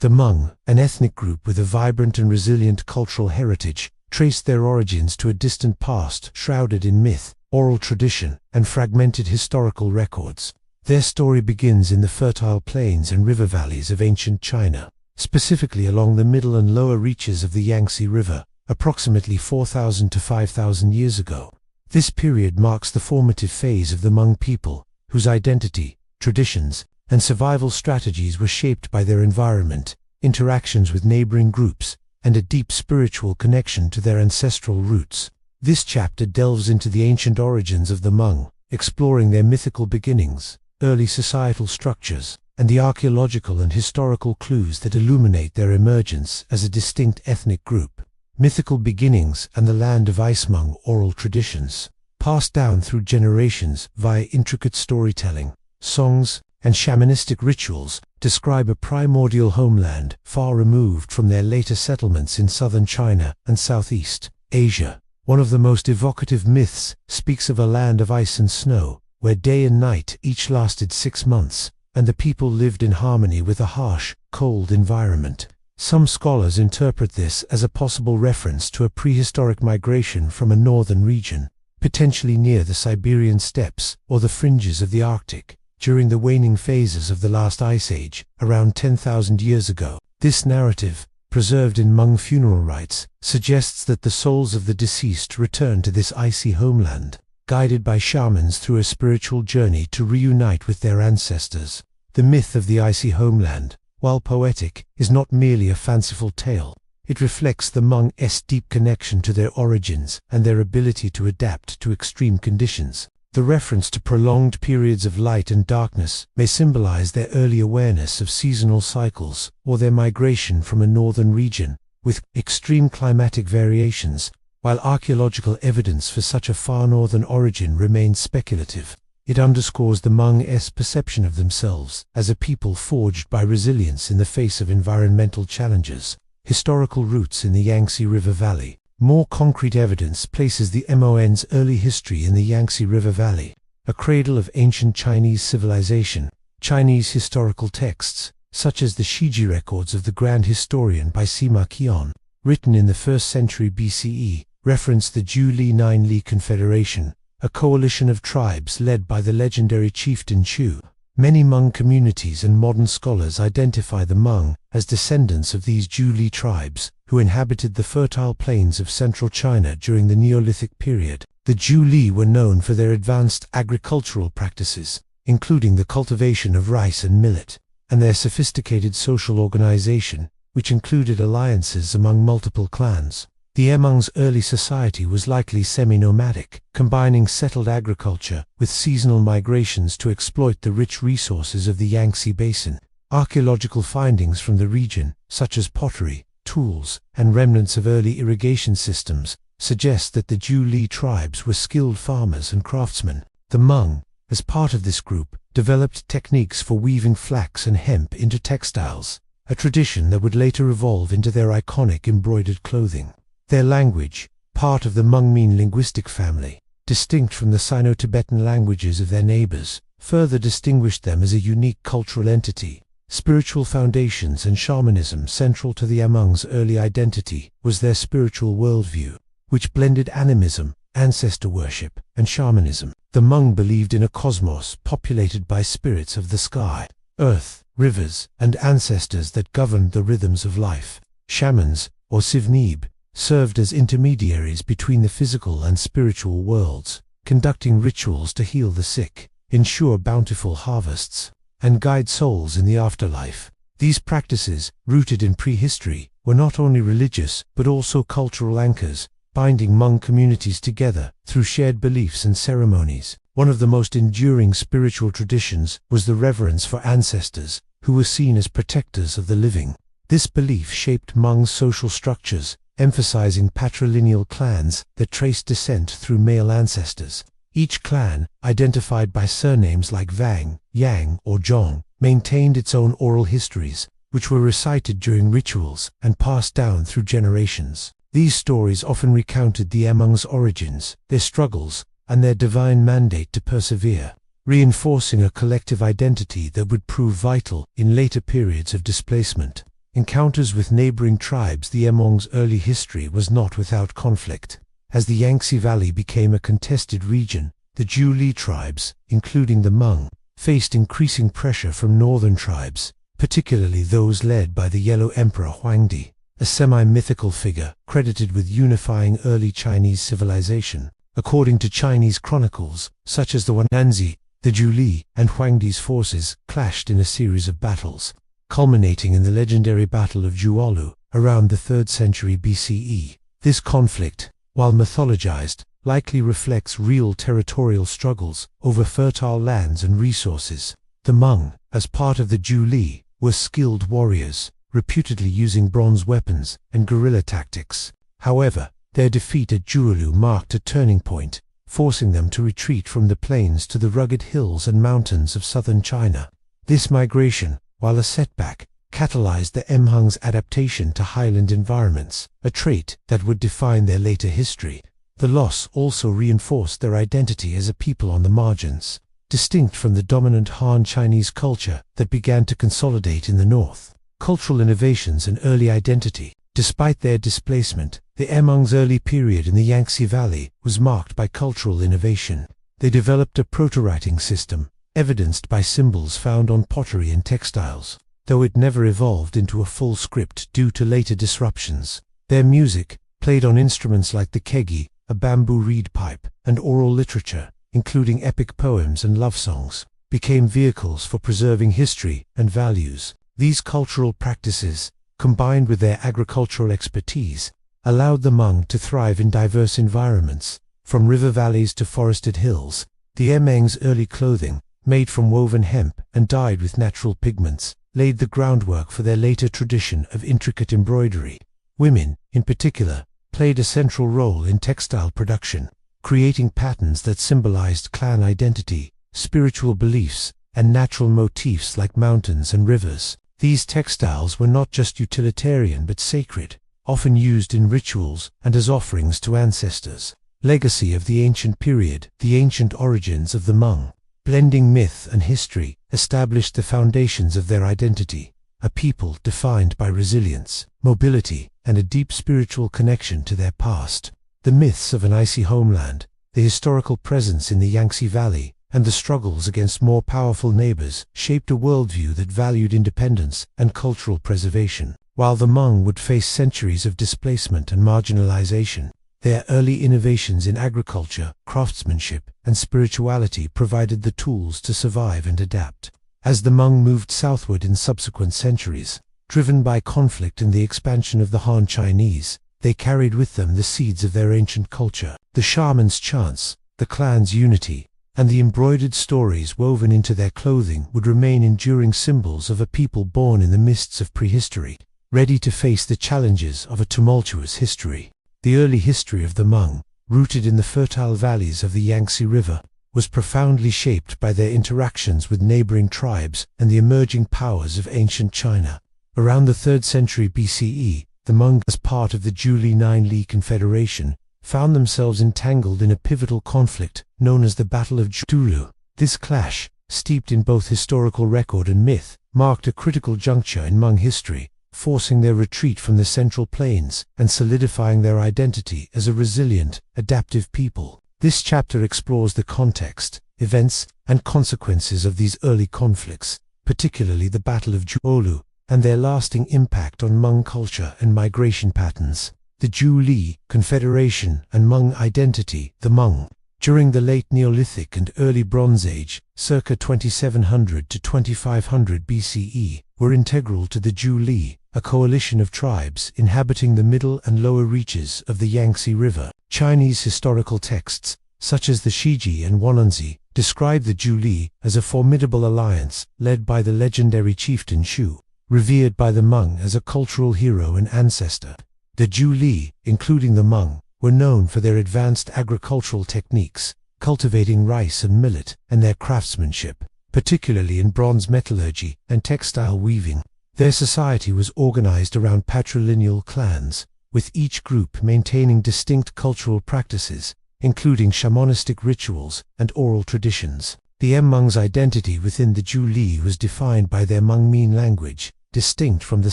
The Hmong, an ethnic group with a vibrant and resilient cultural heritage, traced their origins to a distant past shrouded in myth, oral tradition, and fragmented historical records. Their story begins in the fertile plains and river valleys of ancient China, specifically along the middle and lower reaches of the Yangtze River, approximately 4,000 to 5,000 years ago. This period marks the formative phase of the Hmong people, whose identity, traditions, and survival strategies were shaped by their environment, interactions with neighboring groups, and a deep spiritual connection to their ancestral roots. This chapter delves into the ancient origins of the Hmong, exploring their mythical beginnings, early societal structures, and the archaeological and historical clues that illuminate their emergence as a distinct ethnic group. Mythical beginnings and the land of ice. Hmong oral traditions, passed down through generations via intricate storytelling, songs, and shamanistic rituals, describe a primordial homeland far removed from their later settlements in southern China and Southeast Asia. One of the most evocative myths speaks of a land of ice and snow, where day and night each lasted 6 months, and the people lived in harmony with a harsh, cold environment. Some scholars interpret this as a possible reference to a prehistoric migration from a northern region, potentially near the Siberian steppes or the fringes of the Arctic, during the waning phases of the last ice age, around 10,000 years ago. This narrative, preserved in Hmong funeral rites, suggests that the souls of the deceased return to this icy homeland, guided by shamans through a spiritual journey to reunite with their ancestors. The myth of the icy homeland, while poetic, is not merely a fanciful tale. It reflects the Hmong's deep connection to their origins and their ability to adapt to extreme conditions. The reference to prolonged periods of light and darkness may symbolize their early awareness of seasonal cycles or their migration from a northern region with extreme climatic variations, while archaeological evidence for such a far northern origin remains speculative. It underscores the Hmong's perception of themselves as a people forged by resilience in the face of environmental challenges. Historical roots in the Yangtze River Valley. More concrete evidence places the Hmong's early history in the Yangtze River Valley, a cradle of ancient Chinese civilization. Chinese historical texts, such as the Shiji records of the Grand Historian by Sima Qian, written in the 1st century BCE, reference the Zhu-Li 9-Li Confederation, a coalition of tribes led by the legendary chieftain Chu. Many Hmong communities and modern scholars identify the Hmong as descendants of these Zhu-Li tribes, who inhabited the fertile plains of central China during the Neolithic period. The Zhu-Li were known for their advanced agricultural practices, including the cultivation of rice and millet, and their sophisticated social organization, which included alliances among multiple clans. The Hmong's early society was likely semi-nomadic, combining settled agriculture with seasonal migrations to exploit the rich resources of the Yangtze Basin. Archaeological findings from the region, such as pottery, tools, and remnants of early irrigation systems, suggest that the Zhu-Li tribes were skilled farmers and craftsmen. The Hmong, as part of this group, developed techniques for weaving flax and hemp into textiles, a tradition that would later evolve into their iconic embroidered clothing. Their language, part of the Hmong linguistic family, distinct from the Sino-Tibetan languages of their neighbors, further distinguished them as a unique cultural entity. Spiritual foundations and shamanism central to the Hmong's early identity was their spiritual worldview, which blended animism, ancestor worship, and shamanism. The Hmong believed in a cosmos populated by spirits of the sky, earth, rivers, and ancestors that governed the rhythms of life. Shamans, or sivnib, served as intermediaries between the physical and spiritual worlds, conducting rituals to heal the sick, ensure bountiful harvests, and guide souls in the afterlife. These practices, rooted in prehistory, were not only religious but also cultural anchors, binding Hmong communities together through shared beliefs and ceremonies. One of the most enduring spiritual traditions was the reverence for ancestors, who were seen as protectors of the living. This belief shaped Hmong's social structures, emphasizing patrilineal clans that traced descent through male ancestors. Each clan, identified by surnames like Vang, Yang, or Zhong, maintained its own oral histories, which were recited during rituals and passed down through generations. These stories often recounted the Hmong's origins, their struggles, and their divine mandate to persevere, reinforcing a collective identity that would prove vital in later periods of displacement. encounters with neighboring tribes. The Hmong's early history was not without conflict. As the Yangtze Valley became a contested region, the Zhuuli tribes, including the Hmong, faced increasing pressure from northern tribes, particularly those led by the Yellow Emperor Huangdi, a semi-mythical figure credited with unifying early Chinese civilization. According to Chinese chronicles, such as the one Nanzi, the Zhuuli and Huangdi's forces clashed in a series of battles, culminating in the legendary Battle of Zhuolu around the 3rd century BCE. This conflict, while mythologized, likely reflects real territorial struggles over fertile lands and resources. The Hmong, as part of the Zhuuli, were skilled warriors, reputedly using bronze weapons and guerrilla tactics. However, their defeat at Zhuolu marked a turning point, forcing them to retreat from the plains to the rugged hills and mountains of southern China. This migration, while a setback, catalyzed the Hmong's adaptation to highland environments, a trait that would define their later history. The loss also reinforced their identity as a people on the margins, distinct from the dominant Han Chinese culture that began to consolidate in the north. Cultural innovations and early identity. Despite their displacement, the Hmong's early period in the Yangtze Valley was marked by cultural innovation. They developed a proto-writing system, evidenced by symbols found on pottery and textiles, though it never evolved into a full script due to later disruptions. Their music, played on instruments like the kegi, a bamboo reed pipe, and oral literature, including epic poems and love songs, became vehicles for preserving history and values. These cultural practices, combined with their agricultural expertise, allowed the Hmong to thrive in diverse environments, from river valleys to forested hills. The Hmong's early clothing, made from woven hemp and dyed with natural pigments, laid the groundwork for their later tradition of intricate embroidery. Women, in particular, played a central role in textile production, creating patterns that symbolized clan identity, spiritual beliefs, and natural motifs like mountains and rivers. These textiles were not just utilitarian but sacred, often used in rituals and as offerings to ancestors. Legacy of the ancient period. The ancient origins of the Hmong, blending myth and history, established the foundations of their identity, a people defined by resilience, mobility, and a deep spiritual connection to their past. The myths of an icy homeland, the historical presence in the Yangtze Valley, and the struggles against more powerful neighbors shaped a worldview that valued independence and cultural preservation. While the Hmong would face centuries of displacement and marginalization, their early innovations in agriculture, craftsmanship, and spirituality provided the tools to survive and adapt. As the Hmong moved southward in subsequent centuries, driven by conflict and the expansion of the Han Chinese, they carried with them the seeds of their ancient culture. The shaman's chants, the clan's unity, and the embroidered stories woven into their clothing would remain enduring symbols of a people born in the mists of prehistory, ready to face the challenges of a tumultuous history. The early history of the Hmong, rooted in the fertile valleys of the Yangtze River, was profoundly shaped by their interactions with neighboring tribes and the emerging powers of ancient China. Around the 3rd century BCE, the Hmong, as part of the Zhuuli Nine-Li Confederation, found themselves entangled in a pivotal conflict known as the Battle of Zhuolu. This clash, steeped in both historical record and myth, marked a critical juncture in Hmong history, forcing their retreat from the Central Plains and solidifying their identity as a resilient, adaptive people. This chapter explores the context, events, and consequences of these early conflicts, particularly the Battle of Zhuolu, and their lasting impact on Hmong culture and migration patterns. The Zhuuli Confederation and Hmong identity. The Hmong, during the late Neolithic and early Bronze Age, circa 2700 to 2500 BCE, were integral to the Zhuuli, a coalition of tribes inhabiting the middle and lower reaches of the Yangtze River. Chinese historical texts, such as the Shiji and Wananzi, describe the Zhuuli as a formidable alliance led by the legendary chieftain Shu, revered by the Hmong as a cultural hero and ancestor. The Zhuuli, including the Hmong, were known for their advanced agricultural techniques, cultivating rice and millet, and their craftsmanship, particularly in bronze metallurgy and textile weaving. Their society was organized around patrilineal clans, with each group maintaining distinct cultural practices, including shamanistic rituals and oral traditions. The Hmong's identity within the Zhuuli was defined by their Hmongmien language, distinct from the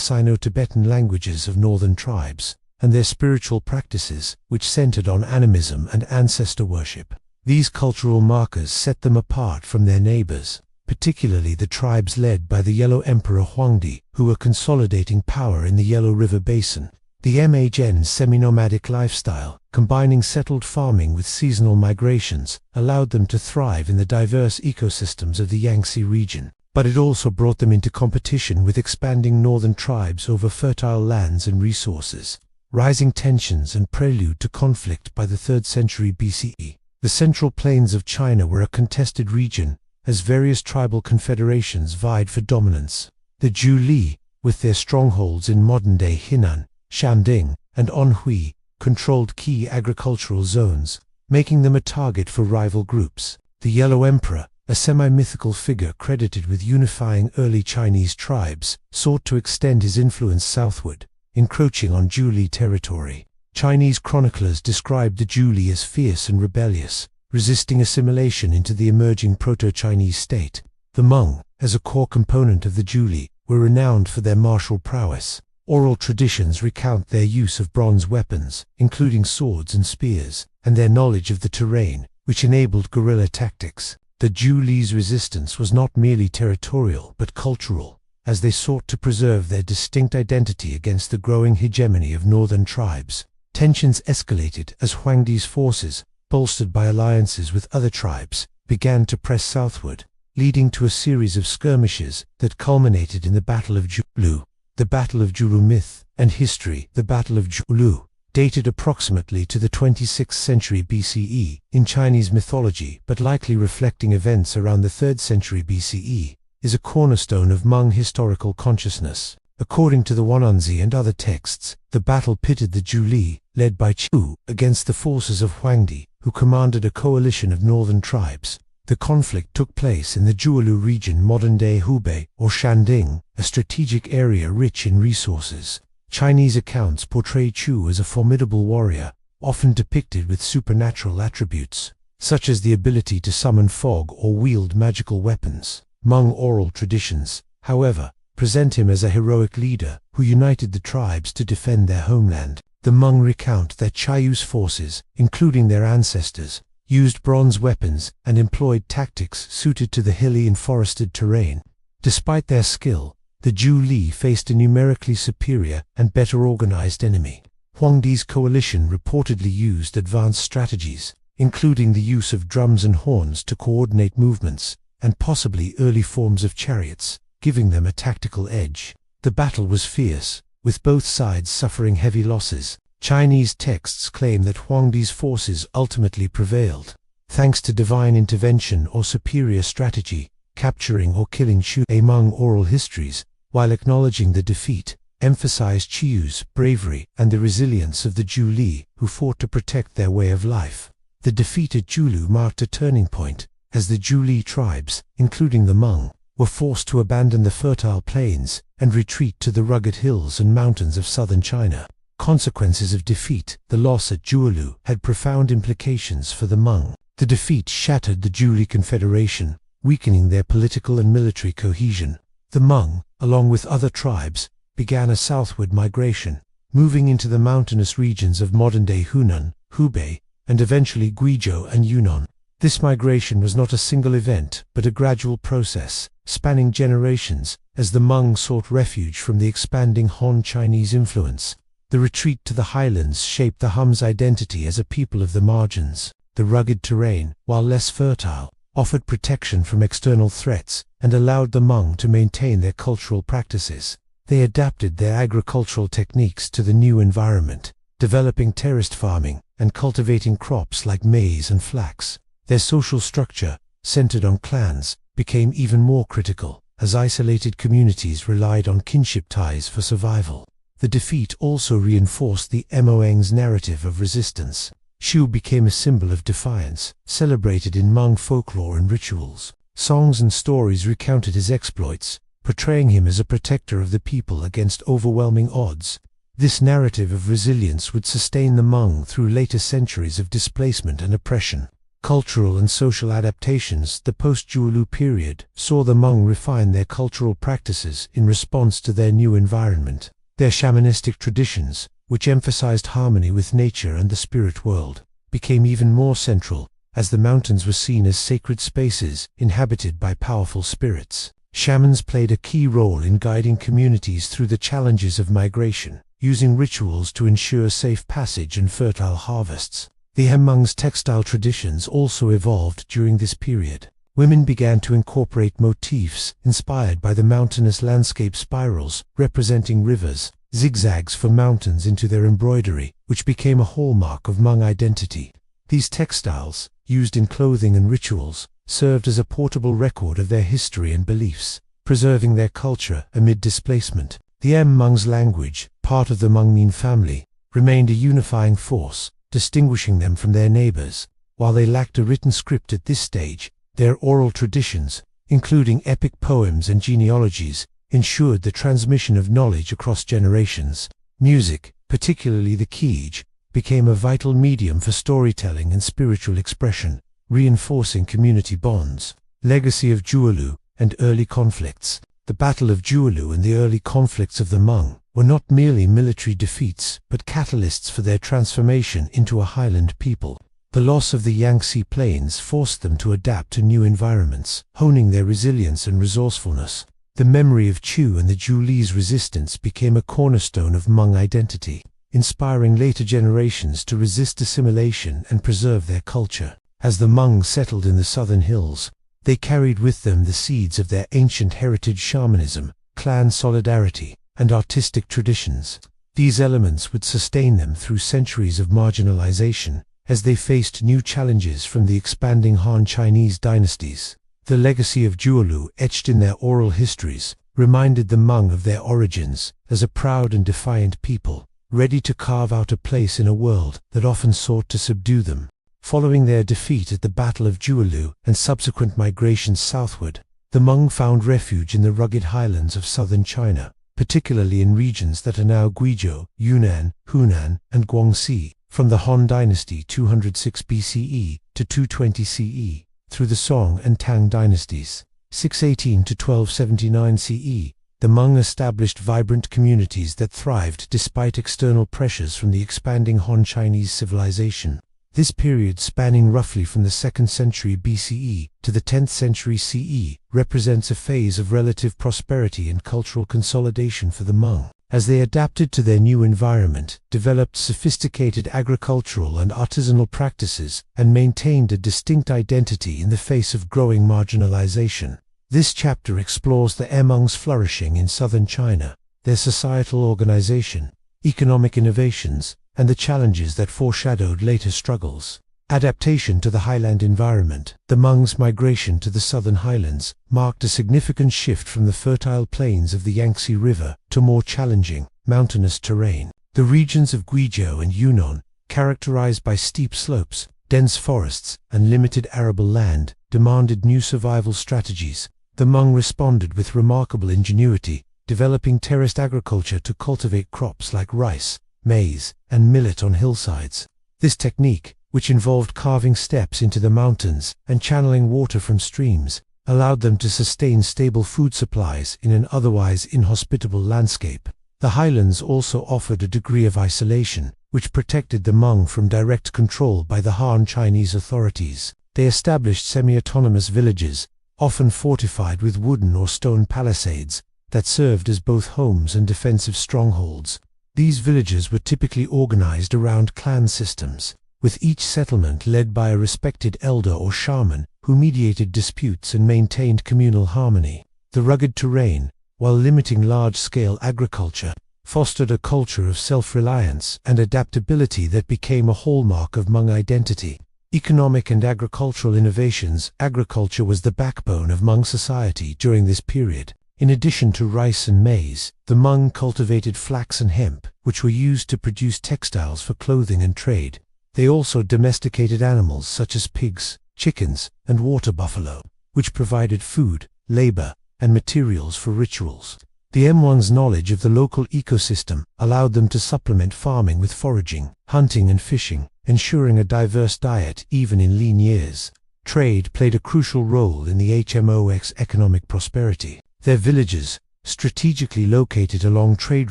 Sino-Tibetan languages of northern tribes, and their spiritual practices, which centered on animism and ancestor worship. These cultural markers set them apart from their neighbors, particularly the tribes led by the Yellow Emperor Huangdi, who were consolidating power in the Yellow River Basin. The Mh's semi-nomadic lifestyle, combining settled farming with seasonal migrations, allowed them to thrive in the diverse ecosystems of the Yangtze region. But it also brought them into competition with expanding northern tribes over fertile lands and resources. Rising tensions and prelude to conflict by the 3rd century BCE. The Central Plains of China were a contested region, as various tribal confederations vied for dominance. The Zhu Li, with their strongholds in modern-day Henan, Shanding, and Anhui, controlled key agricultural zones, making them a target for rival groups. The Yellow Emperor, a semi-mythical figure credited with unifying early Chinese tribes, sought to extend his influence southward, encroaching on Zhu Li territory. Chinese chroniclers described the Zhu Li as fierce and rebellious, resisting assimilation into the emerging Proto-Chinese state. The Hmong, as a core component of the Zhu Li, were renowned for their martial prowess. Oral traditions recount their use of bronze weapons, including swords and spears, and their knowledge of the terrain, which enabled guerrilla tactics. The Zhu Li's resistance was not merely territorial but cultural, as they sought to preserve their distinct identity against the growing hegemony of northern tribes. Tensions escalated as Huangdi's forces, bolstered by alliances with other tribes, began to press southward, leading to a series of skirmishes that culminated in the Battle of Zhulu. The Battle of Zhulu myth and history. The Battle of Zhulu, dated approximately to the 26th century BCE in Chinese mythology but likely reflecting events around the 3rd century BCE, is a cornerstone of Hmong historical consciousness. According to the Wananzi and other texts, the battle pitted the Zhu Li, led by Chu, against the forces of Huangdi, who commanded a coalition of northern tribes. The conflict took place in the Zhualu region, modern-day Hubei or Shanding, a strategic area rich in resources. Chinese accounts portray Chu as a formidable warrior, often depicted with supernatural attributes, such as the ability to summon fog or wield magical weapons. Hmong oral traditions, however, present him as a heroic leader who united the tribes to defend their homeland. The Hmong recount that Chayu's forces, including their ancestors, used bronze weapons and employed tactics suited to the hilly and forested terrain. Despite their skill, the Zhu Li faced a numerically superior and better organized enemy. Huangdi's coalition reportedly used advanced strategies, including the use of drums and horns to coordinate movements, and possibly early forms of chariots, giving them a tactical edge. The battle was fierce, with both sides suffering heavy losses. Chinese texts claim that Huangdi's forces ultimately prevailed, thanks to divine intervention or superior strategy, capturing or killing Chu. Hmong oral histories, while acknowledging the defeat, emphasized Chiu's bravery and the resilience of the Zhu Li, who fought to protect their way of life. The defeat at Zhulu marked a turning point, as the Zhu Li tribes, including the Hmong, were forced to abandon the fertile plains and retreat to the rugged hills and mountains of southern China. Consequences of defeat. The loss at Zhualu had profound implications for the Hmong. The defeat shattered the Zhu Li Confederation, weakening their political and military cohesion. The Hmong, along with other tribes, began a southward migration, moving into the mountainous regions of modern-day Hunan, Hubei, and eventually Guizhou and Yunnan. This migration was not a single event, but a gradual process, spanning generations, as the Hmong sought refuge from the expanding Han Chinese influence. The retreat to the highlands shaped the Hum's identity as a people of the margins. The rugged terrain, while less fertile, offered protection from external threats and allowed the Hmong to maintain their cultural practices. They adapted their agricultural techniques to the new environment, developing terraced farming and cultivating crops like maize and flax. Their social structure, centered on clans, became even more critical, as isolated communities relied on kinship ties for survival. The defeat also reinforced the Hmong's narrative of resistance. Shu became a symbol of defiance, celebrated in Hmong folklore and rituals. Songs and stories recounted his exploits, portraying him as a protector of the people against overwhelming odds. This narrative of resilience would sustain the Hmong through later centuries of displacement and oppression. Cultural and social adaptations. The post-Jiulu period saw the Hmong refine their cultural practices in response to their new environment. Their shamanistic traditions, which emphasized harmony with nature and the spirit world, became even more central, as the mountains were seen as sacred spaces inhabited by powerful spirits. Shamans played a key role in guiding communities through the challenges of migration, using rituals to ensure safe passage and fertile harvests. The Hmong's textile traditions also evolved during this period. Women began to incorporate motifs inspired by the mountainous landscape, spirals representing rivers, zigzags for mountains into their embroidery, which became a hallmark of Hmong identity. These textiles, used in clothing and rituals, served as a portable record of their history and beliefs, preserving their culture amid displacement. The Hmong's language, part of the Hmong family, remained a unifying force, distinguishing them from their neighbors. While they lacked a written script at this stage, their oral traditions, including epic poems and genealogies, ensured the transmission of knowledge across generations. Music, particularly the keej, became a vital medium for storytelling and spiritual expression, reinforcing community bonds. Legacy of Jiulu and early conflicts. The Battle of Jiulu and the early conflicts of the Hmong were not merely military defeats, but catalysts for their transformation into a highland people. The loss of the Yangtze Plains forced them to adapt to new environments, honing their resilience and resourcefulness. The memory of Chu and the Julese resistance became a cornerstone of Hmong identity, inspiring later generations to resist assimilation and preserve their culture. As the Hmong settled in the southern hills, they carried with them the seeds of their ancient heritage: shamanism, clan solidarity, and artistic traditions. These elements would sustain them through centuries of marginalization, as they faced new challenges from the expanding Han Chinese dynasties. The legacy of Jiulu, etched in their oral histories, reminded the Hmong of their origins as a proud and defiant people, ready to carve out a place in a world that often sought to subdue them. Following their defeat at the Battle of Jiulu and subsequent migrations southward, the Hmong found refuge in the rugged highlands of southern China, particularly in regions that are now Guizhou, Yunnan, Hunan, and Guangxi. From the Han Dynasty 206 BCE to 220 CE, through the Song and Tang dynasties 618 to 1279 CE, the Hmong established vibrant communities that thrived despite external pressures from the expanding Han Chinese civilization. This period, spanning roughly from the 2nd century BCE to the 10th century CE, represents a phase of relative prosperity and cultural consolidation for the Hmong, as they adapted to their new environment, developed sophisticated agricultural and artisanal practices, and maintained a distinct identity in the face of growing marginalization. This chapter explores the Hmong's flourishing in southern China, their societal organization, economic innovations, and the challenges that foreshadowed later struggles. Adaptation to the highland environment. The Hmong's migration to the southern highlands marked a significant shift from the fertile plains of the Yangtze River to more challenging, mountainous terrain. The regions of Guizhou and Yunnan, characterized by steep slopes, dense forests, and limited arable land, demanded new survival strategies. The Hmong responded with remarkable ingenuity, developing terraced agriculture to cultivate crops like rice, maize, and millet on hillsides. This technique, which involved carving steps into the mountains and channeling water from streams, allowed them to sustain stable food supplies in an otherwise inhospitable landscape. The highlands also offered a degree of isolation, which protected the Hmong from direct control by the Han Chinese authorities. They established semi-autonomous villages, often fortified with wooden or stone palisades, that served as both homes and defensive strongholds. These villages were typically organized around clan systems, with each settlement led by a respected elder or shaman who mediated disputes and maintained communal harmony. The rugged terrain, while limiting large-scale agriculture, fostered a culture of self-reliance and adaptability that became a hallmark of Hmong identity. Economic and agricultural innovations. Agriculture was the backbone of Hmong society during this period. In addition to rice and maize, the Hmong cultivated flax and hemp, which were used to produce textiles for clothing and trade. They also domesticated animals such as pigs, chickens, and water buffalo, which provided food, labor, and materials for rituals. The Hmong's knowledge of the local ecosystem allowed them to supplement farming with foraging, hunting, and fishing, ensuring a diverse diet even in lean years. Trade played a crucial role in the Hmong's economic prosperity. Their villages, strategically located along trade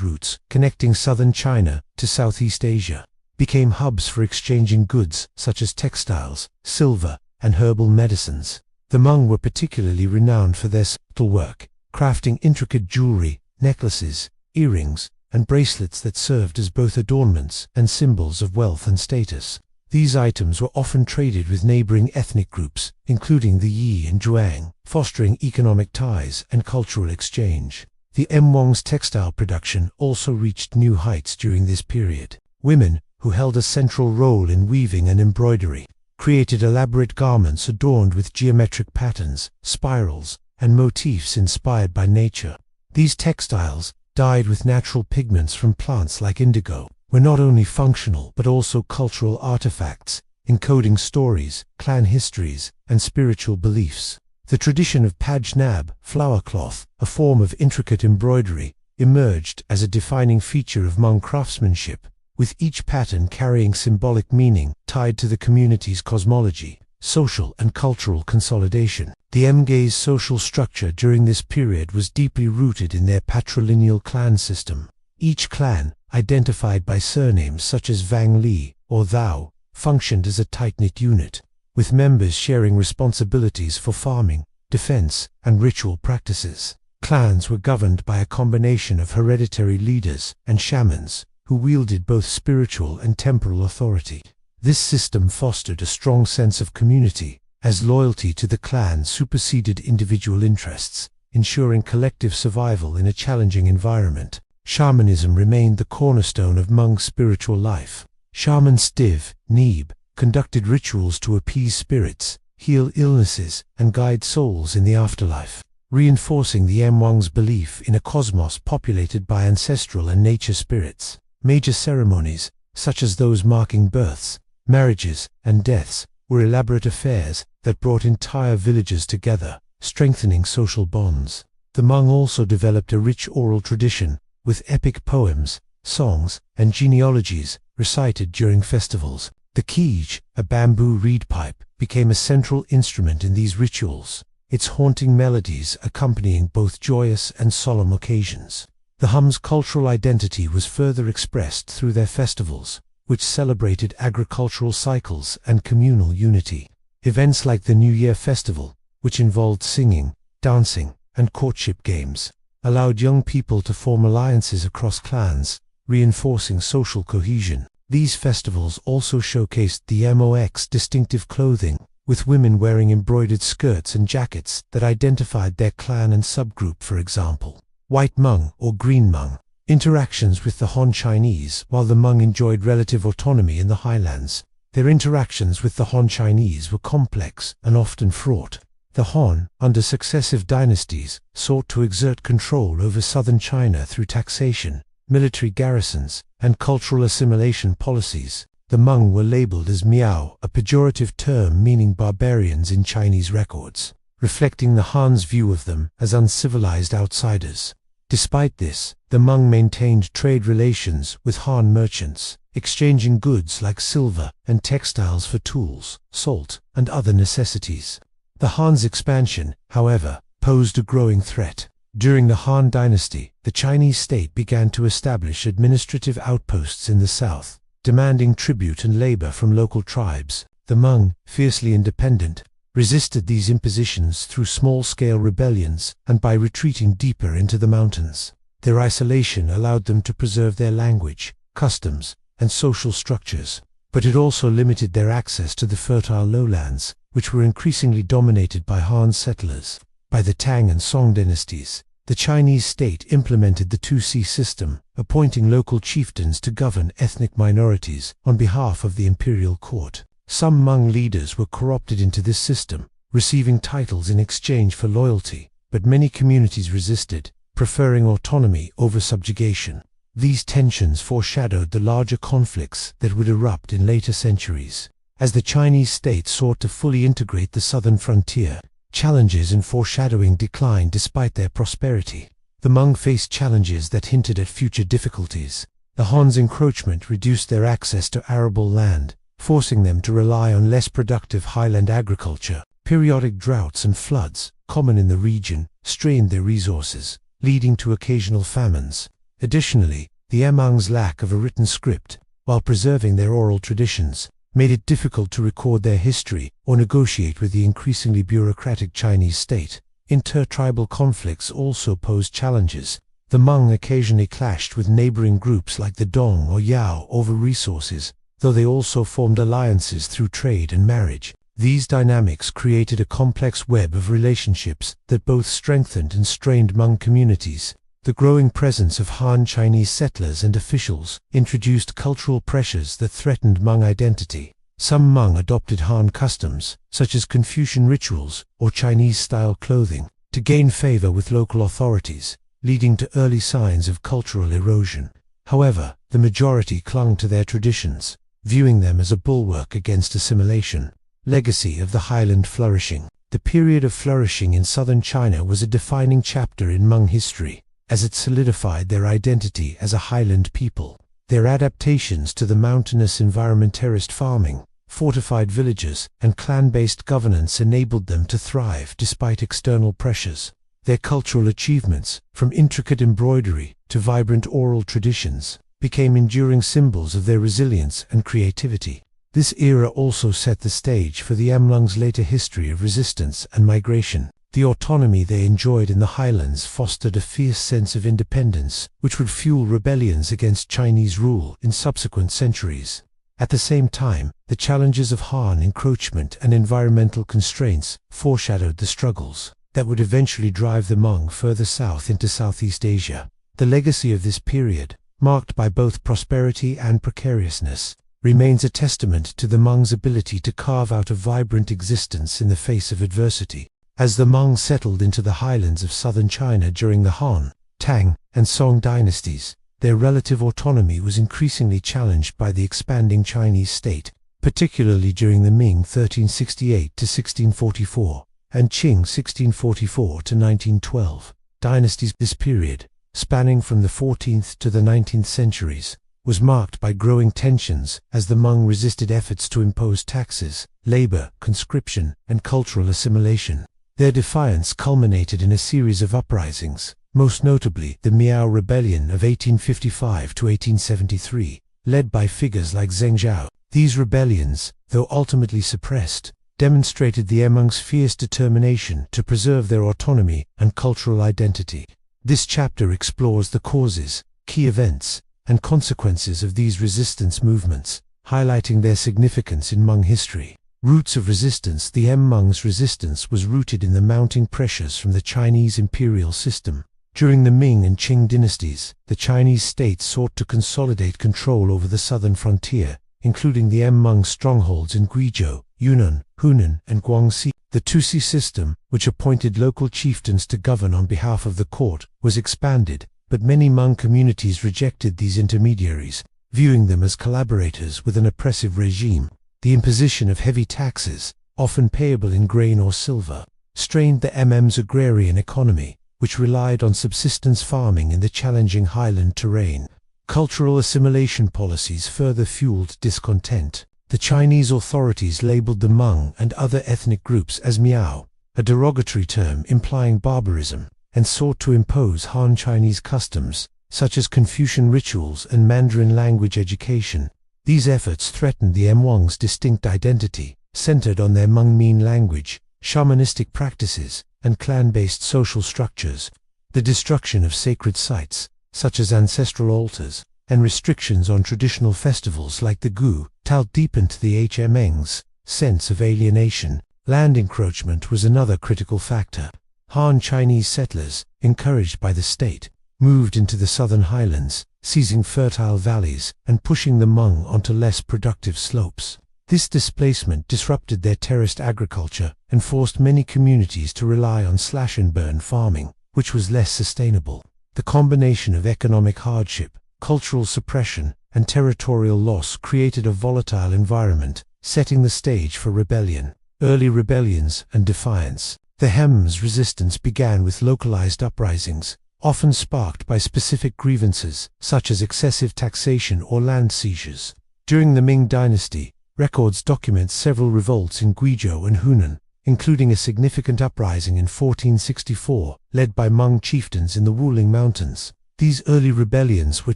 routes connecting southern China to Southeast Asia, became hubs for exchanging goods such as textiles, silver, and herbal medicines. The Hmong were particularly renowned for their subtle work, crafting intricate jewelry, necklaces, earrings, and bracelets that served as both adornments and symbols of wealth and status. These items were often traded with neighboring ethnic groups, including the Yi and Zhuang, fostering economic ties and cultural exchange. The Hmong's textile production also reached new heights during this period. Women, who held a central role in weaving and embroidery, created elaborate garments adorned with geometric patterns, spirals, and motifs inspired by nature. These textiles, dyed with natural pigments from plants like indigo, were not only functional but also cultural artifacts, encoding stories, clan histories, and spiritual beliefs. The tradition of pajnab, flower cloth, a form of intricate embroidery, emerged as a defining feature of Hmong craftsmanship, with each pattern carrying symbolic meaning tied to the community's cosmology, social and cultural consolidation. The Hmong's social structure during this period was deeply rooted in their patrilineal clan system. Each clan, identified by surnames such as Vang Li or Thou, functioned as a tight-knit unit, with members sharing responsibilities for farming, defense, and ritual practices. Clans were governed by a combination of hereditary leaders and shamans, who wielded both spiritual and temporal authority. This system fostered a strong sense of community, as loyalty to the clan superseded individual interests, ensuring collective survival in a challenging environment. Shamanism remained the cornerstone of Hmong spiritual life. Shaman Stiv, Neeb, conducted rituals to appease spirits, heal illnesses, and guide souls in the afterlife, reinforcing the Hmong's belief in a cosmos populated by ancestral and nature spirits. Major ceremonies, such as those marking births, marriages, and deaths, were elaborate affairs that brought entire villages together, strengthening social bonds. The Hmong also developed a rich oral tradition, with epic poems, songs, and genealogies recited during festivals. The keej, a bamboo reed pipe, became a central instrument in these rituals, its haunting melodies accompanying both joyous and solemn occasions. The Hum's cultural identity was further expressed through their festivals, which celebrated agricultural cycles and communal unity. Events like the New Year Festival, which involved singing, dancing, and courtship games, allowed young people to form alliances across clans, reinforcing social cohesion. These festivals also showcased the Hmong's distinctive clothing, with women wearing embroidered skirts and jackets that identified their clan and subgroup. For example, White Hmong or Green Hmong interactions with the Han Chinese. While the Hmong enjoyed relative autonomy in the highlands, their interactions with the Han Chinese were complex and often fraught. The Han, under successive dynasties, sought to exert control over southern China through taxation, military garrisons, and cultural assimilation policies. The Hmong were labeled as Miao, a pejorative term meaning barbarians in Chinese records, reflecting the Han's view of them as uncivilized outsiders. Despite this, the Hmong maintained trade relations with Han merchants, exchanging goods like silver and textiles for tools, salt, and other necessities. The Han's expansion, however, posed a growing threat. During the Han dynasty, the Chinese state began to establish administrative outposts in the south, demanding tribute and labor from local tribes. The Hmong, fiercely independent, resisted these impositions through small-scale rebellions and by retreating deeper into the mountains. Their isolation allowed them to preserve their language, customs, and social structures, but it also limited their access to the fertile lowlands, which were increasingly dominated by Han settlers. By the Tang and Song dynasties, the Chinese state implemented the 2C system, appointing local chieftains to govern ethnic minorities on behalf of the imperial court. Some Hmong leaders were co-opted into this system, receiving titles in exchange for loyalty, but many communities resisted, preferring autonomy over subjugation. These tensions foreshadowed the larger conflicts that would erupt in later centuries. As the Chinese state sought to fully integrate the southern frontier, challenges in foreshadowing declined despite their prosperity. The Hmong faced challenges that hinted at future difficulties. The Han's encroachment reduced their access to arable land, forcing them to rely on less productive highland agriculture. Periodic droughts and floods, common in the region, strained their resources, leading to occasional famines. Additionally, the Hmong's lack of a written script, while preserving their oral traditions, made it difficult to record their history or negotiate with the increasingly bureaucratic Chinese state. Intertribal conflicts also posed challenges. The Hmong occasionally clashed with neighboring groups like the Dong or Yao over resources, though they also formed alliances through trade and marriage. These dynamics created a complex web of relationships that both strengthened and strained Hmong communities. The growing presence of Han Chinese settlers and officials introduced cultural pressures that threatened Hmong identity. Some Hmong adopted Han customs, such as Confucian rituals or Chinese-style clothing, to gain favor with local authorities, leading to early signs of cultural erosion. However, the majority clung to their traditions, viewing them as a bulwark against assimilation. Legacy of the Highland flourishing. The period of flourishing in southern China was a defining chapter in Hmong history, as it solidified their identity as a highland people. Their adaptations to the mountainous environment, terraced farming, fortified villages, and clan-based governance enabled them to thrive despite external pressures. Their cultural achievements, from intricate embroidery to vibrant oral traditions, became enduring symbols of their resilience and creativity. This era also set the stage for the Hmong's later history of resistance and migration. The autonomy they enjoyed in the highlands fostered a fierce sense of independence, which would fuel rebellions against Chinese rule in subsequent centuries. At the same time, the challenges of Han encroachment and environmental constraints foreshadowed the struggles that would eventually drive the Hmong further south into Southeast Asia. The legacy of this period, marked by both prosperity and precariousness, remains a testament to the Hmong's ability to carve out a vibrant existence in the face of adversity. As the Hmong settled into the highlands of southern China during the Han, Tang, and Song dynasties, their relative autonomy was increasingly challenged by the expanding Chinese state, particularly during the Ming 1368 to 1644 and Qing 1644 to 1912 dynasties. This period, spanning from the 14th to the 19th centuries, was marked by growing tensions as the Hmong resisted efforts to impose taxes, labor, conscription, and cultural assimilation. Their defiance culminated in a series of uprisings, most notably the Miao Rebellion of 1855 to 1873, led by figures like Zheng Zhao. These rebellions, though ultimately suppressed, demonstrated the Hmong's fierce determination to preserve their autonomy and cultural identity. This chapter explores the causes, key events, and consequences of these resistance movements, highlighting their significance in Hmong history. Roots of resistance. The Hmong's resistance was rooted in the mounting pressures from the Chinese imperial system. During the Ming and Qing dynasties, the Chinese state sought to consolidate control over the southern frontier, including the Hmong strongholds in Guizhou, Yunnan, Hunan, and Guangxi. The Tusi system, which appointed local chieftains to govern on behalf of the court, was expanded, but many Hmong communities rejected these intermediaries, viewing them as collaborators with an oppressive regime. The imposition of heavy taxes, often payable in grain or silver, strained the Hmong's agrarian economy, which relied on subsistence farming in the challenging highland terrain. Cultural assimilation policies further fueled discontent. The Chinese authorities labeled the Hmong and other ethnic groups as Miao, a derogatory term implying barbarism, and sought to impose Han Chinese customs, such as Confucian rituals and Mandarin language education. These efforts threatened the Hmong's distinct identity, centered on their Hmong language, shamanistic practices, and clan-based social structures. The destruction of sacred sites, such as ancestral altars, and restrictions on traditional festivals like the Gu Tao deepened the Hmong's sense of alienation. Land encroachment was another critical factor. Han Chinese settlers, encouraged by the state, moved into the southern highlands, seizing fertile valleys and pushing the Hmong onto less productive slopes. This displacement disrupted their terraced agriculture and forced many communities to rely on slash-and-burn farming, which was less sustainable. The combination of economic hardship, cultural suppression, and territorial loss created a volatile environment, setting the stage for rebellion. Early rebellions and defiance. The Hmong's resistance began with localized uprisings, often sparked by specific grievances, such as excessive taxation or land seizures. During the Ming dynasty, Records document several revolts in Guizhou and Hunan, including a significant uprising in 1464, led by Hmong chieftains in the Wuling Mountains. These early rebellions were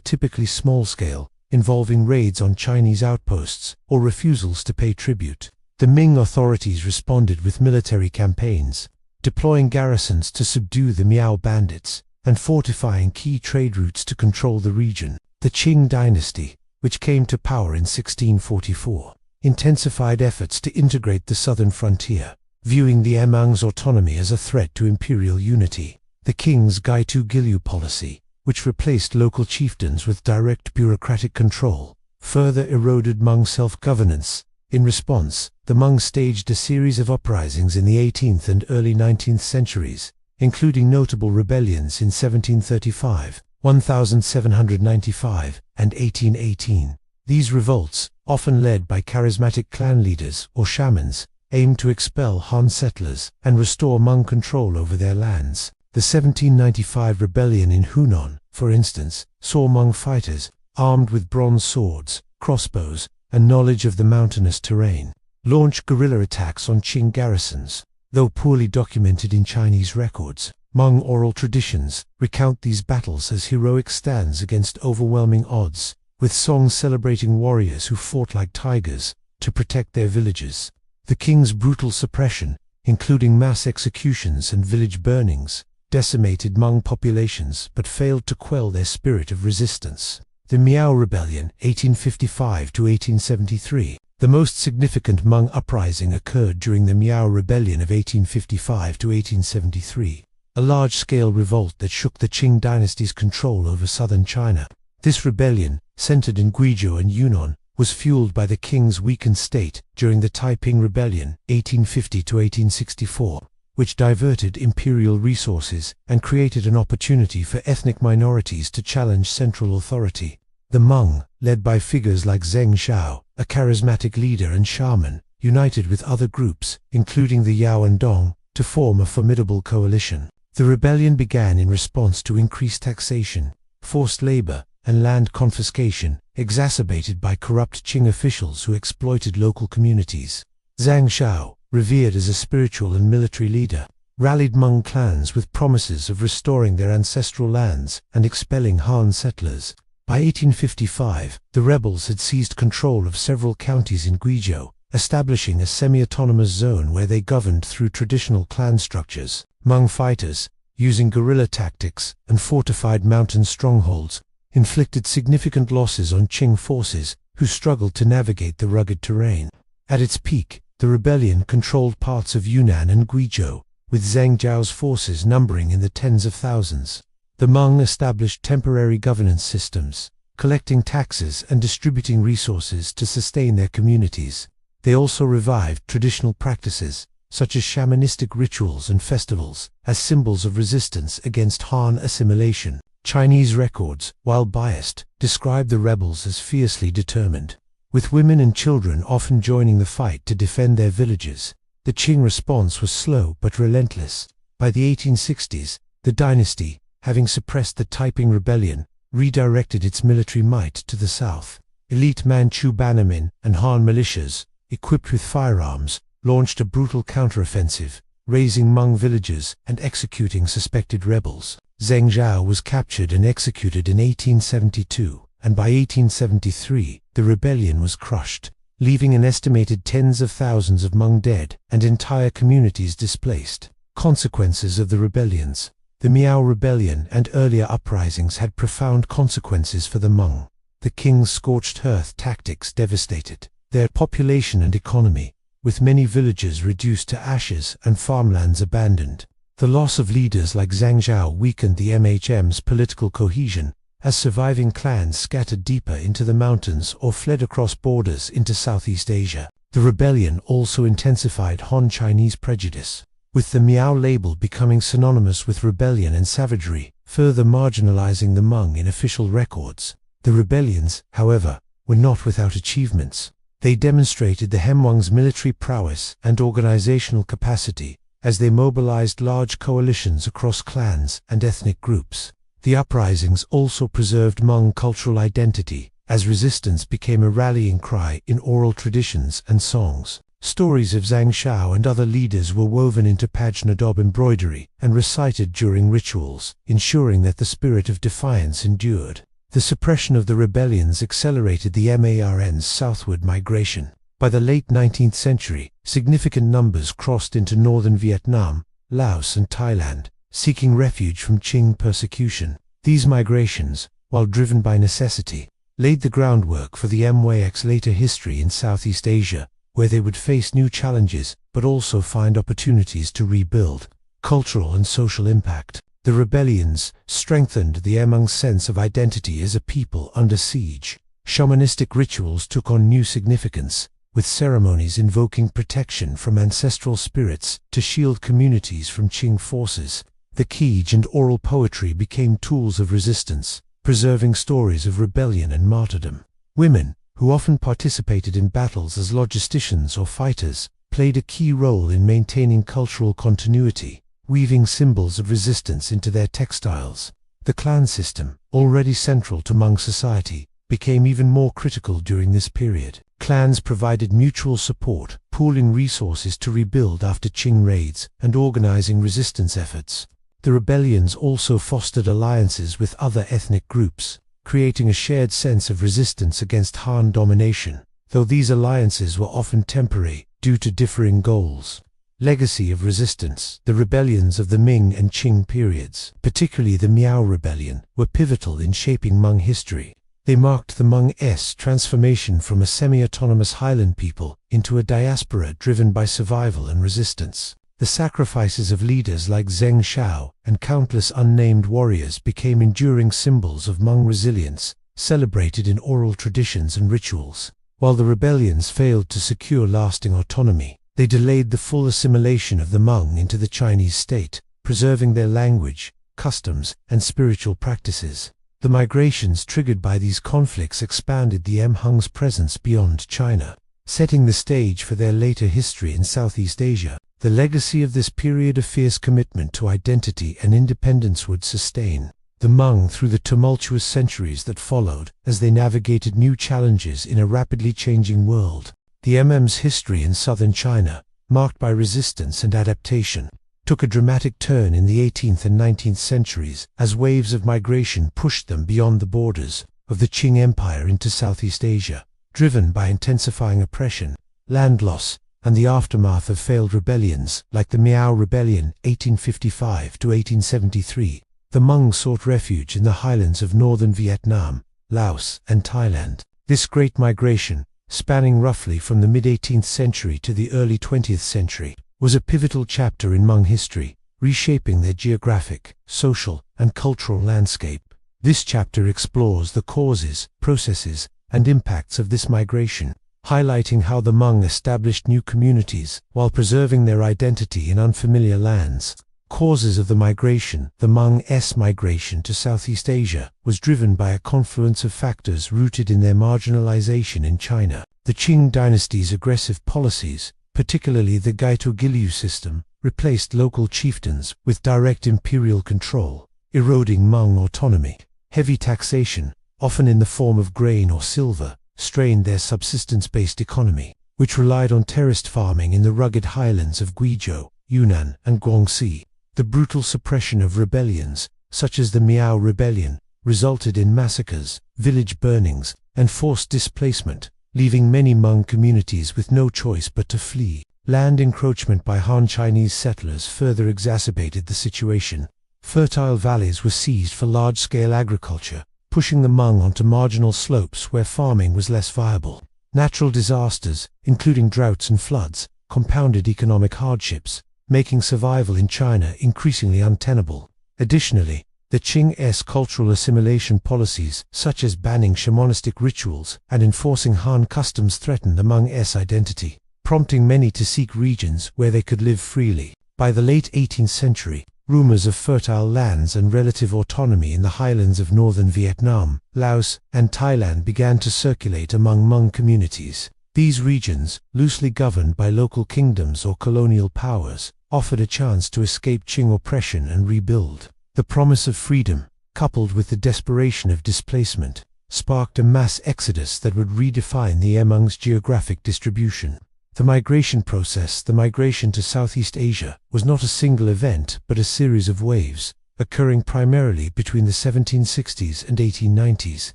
typically small-scale, involving raids on Chinese outposts or refusals to pay tribute. The Ming authorities responded with military campaigns, deploying garrisons to subdue the Miao bandits, and fortifying key trade routes to control the region. The Qing dynasty, which came to power in 1644, intensified efforts to integrate the southern frontier, viewing the Hmong's autonomy as a threat to imperial unity. The king's Gaitu Gilyu policy, which replaced local chieftains with direct bureaucratic control, further eroded Hmong self-governance. In response, the Hmong staged a series of uprisings in the 18th and early 19th centuries, including notable rebellions in 1735, 1795, and 1818. These revolts, often led by charismatic clan leaders or shamans, aimed to expel Han settlers and restore Hmong control over their lands. The 1795 rebellion in Hunan, for instance, saw Hmong fighters, armed with bronze swords, crossbows, and knowledge of the mountainous terrain, launch guerrilla attacks on Qing garrisons. Though poorly documented in Chinese records, Hmong oral traditions recount these battles as heroic stands against overwhelming odds, with songs celebrating warriors who fought like tigers to protect their villages. The king's brutal suppression, including mass executions and village burnings, decimated Hmong populations but failed to quell their spirit of resistance. The Miao Rebellion, 1855 to 1873. The most significant Hmong uprising occurred during the Miao Rebellion of 1855 to 1873, a large-scale revolt that shook the Qing dynasty's control over southern China. This rebellion, centered in Guizhou and Yunnan, was fueled by the king's weakened state during the Taiping Rebellion, 1850 to 1864, which diverted imperial resources and created an opportunity for ethnic minorities to challenge central authority. The Hmong, led by figures like Zheng Xiao, a charismatic leader and shaman, united with other groups, including the Yao and Dong, to form a formidable coalition. The rebellion began in response to increased taxation, forced labor, and land confiscation, exacerbated by corrupt Qing officials who exploited local communities. Zhang Xiao, revered as a spiritual and military leader, rallied Hmong clans with promises of restoring their ancestral lands and expelling Han settlers. By 1855, the rebels had seized control of several counties in Guizhou, establishing a semi-autonomous zone where they governed through traditional clan structures. Hmong fighters, using guerrilla tactics and fortified mountain strongholds, inflicted significant losses on Qing forces who struggled to navigate the rugged terrain. At its peak, the rebellion controlled parts of Yunnan and Guizhou, with Zheng Jiao's forces numbering in the tens of thousands. The Hmong established temporary governance systems, collecting taxes and distributing resources to sustain their communities. They also revived traditional practices, such as shamanistic rituals and festivals, as symbols of resistance against Han assimilation. Chinese records, while biased, describe the rebels as fiercely determined, with women and children often joining the fight to defend their villages. The Qing response was slow but relentless. By the 1860s, the dynasty, having suppressed the Taiping Rebellion, redirected its military might to the south. Elite Manchu bannermen and Han militias, equipped with firearms, launched a brutal counteroffensive, razing Hmong villages and executing suspected rebels. Zheng Jiao was captured and executed in 1872, and by 1873, the rebellion was crushed, leaving an estimated tens of thousands of Hmong dead and entire communities displaced. Consequences of the rebellions. The Miao Rebellion and earlier uprisings had profound consequences for the Hmong. The king's scorched earth tactics devastated their population and economy, with many villages reduced to ashes and farmlands abandoned. The loss of leaders like Zhang Zhao weakened the MHM's political cohesion, as surviving clans scattered deeper into the mountains or fled across borders into Southeast Asia. The rebellion also intensified Han Chinese prejudice, with the Miao label becoming synonymous with rebellion and savagery, further marginalizing the Hmong in official records. The rebellions, however, were not without achievements. They demonstrated the Hmong's military prowess and organizational capacity, as they mobilized large coalitions across clans and ethnic groups. The uprisings also preserved Hmong cultural identity, as resistance became a rallying cry in oral traditions and songs. Stories of Zhang Shao and other leaders were woven into pajnadob embroidery and recited during rituals, ensuring that the spirit of defiance endured. The suppression of the rebellions accelerated the MARN's southward migration. By the late 19th century, significant numbers crossed into northern Vietnam, Laos and Thailand, seeking refuge from Qing persecution. These migrations, while driven by necessity, laid the groundwork for the MYX's later history in Southeast Asia, where they would face new challenges but also find opportunities to rebuild. Cultural and social impact. The rebellions strengthened the Hmong's sense of identity as a people under siege. Shamanistic rituals took on new significance, with ceremonies invoking protection from ancestral spirits to shield communities from Qing forces. The Kij and oral poetry became tools of resistance, preserving stories of rebellion and martyrdom. Women, who often participated in battles as logisticians or fighters, played a key role in maintaining cultural continuity, weaving symbols of resistance into their textiles. The clan system, already central to Hmong society, became even more critical during this period. Clans provided mutual support, pooling resources to rebuild after Qing raids and organizing resistance efforts. The rebellions also fostered alliances with other ethnic groups, creating a shared sense of resistance against Han domination, though these alliances were often temporary due to differing goals. Legacy of resistance. The rebellions of the Ming and Qing periods, particularly the Miao Rebellion, were pivotal in shaping Hmong history. They marked the Hmong's transformation from a semi-autonomous highland people into a diaspora driven by survival and resistance. The sacrifices of leaders like Zheng Shao and countless unnamed warriors became enduring symbols of Hmong resilience, celebrated in oral traditions and rituals. While the rebellions failed to secure lasting autonomy, they delayed the full assimilation of the Hmong into the Chinese state, preserving their language, customs, and spiritual practices. The migrations triggered by these conflicts expanded the Hmong's presence beyond China, setting the stage for their later history in Southeast Asia. The legacy of this period of fierce commitment to identity and independence would sustain the Hmong through the tumultuous centuries that followed, as they navigated new challenges in a rapidly changing world. The MM's history in southern China, marked by resistance and adaptation, took a dramatic turn in the 18th and 19th centuries as waves of migration pushed them beyond the borders of the Qing Empire into Southeast Asia, driven by intensifying oppression, land loss, and the aftermath of failed rebellions like the Miao Rebellion 1855 to 1873. The Hmong sought refuge in the highlands of northern Vietnam, Laos, and Thailand. This great migration, spanning roughly from the mid-18th century to the early 20th century, was a pivotal chapter in Hmong history, reshaping their geographic, social, and cultural landscape. This chapter explores the causes, processes, and impacts of this migration, highlighting how the Hmong established new communities while preserving their identity in unfamiliar lands. Causes of the migration. The Hmong's migration to Southeast Asia was driven by a confluence of factors rooted in their marginalization in China. The Qing dynasty's aggressive policies, particularly the Gaito-Gilyu system, replaced local chieftains with direct imperial control, eroding Hmong autonomy. Heavy taxation, often in the form of grain or silver, strained their subsistence-based economy, which relied on terraced farming in the rugged highlands of Guizhou, Yunnan, and Guangxi. The brutal suppression of rebellions, such as the Miao Rebellion, resulted in massacres, village burnings, and forced displacement, leaving many Hmong communities with no choice but to flee. Land encroachment by Han Chinese settlers further exacerbated the situation. Fertile valleys were seized for large-scale agriculture, pushing the Hmong onto marginal slopes where farming was less viable. Natural disasters, including droughts and floods, compounded economic hardships, making survival in China increasingly untenable. Additionally, the Qing's cultural assimilation policies, such as banning shamanistic rituals and enforcing Han customs, threatened the Hmong's identity, prompting many to seek regions where they could live freely. By the late 18th century, rumors of fertile lands and relative autonomy in the highlands of northern Vietnam, Laos, and Thailand began to circulate among Hmong communities. These regions, loosely governed by local kingdoms or colonial powers, offered a chance to escape Qing oppression and rebuild. The promise of freedom, coupled with the desperation of displacement, sparked a mass exodus that would redefine the Hmong's geographic distribution. The migration to Southeast Asia, was not a single event but a series of waves, occurring primarily between the 1760s and 1890s.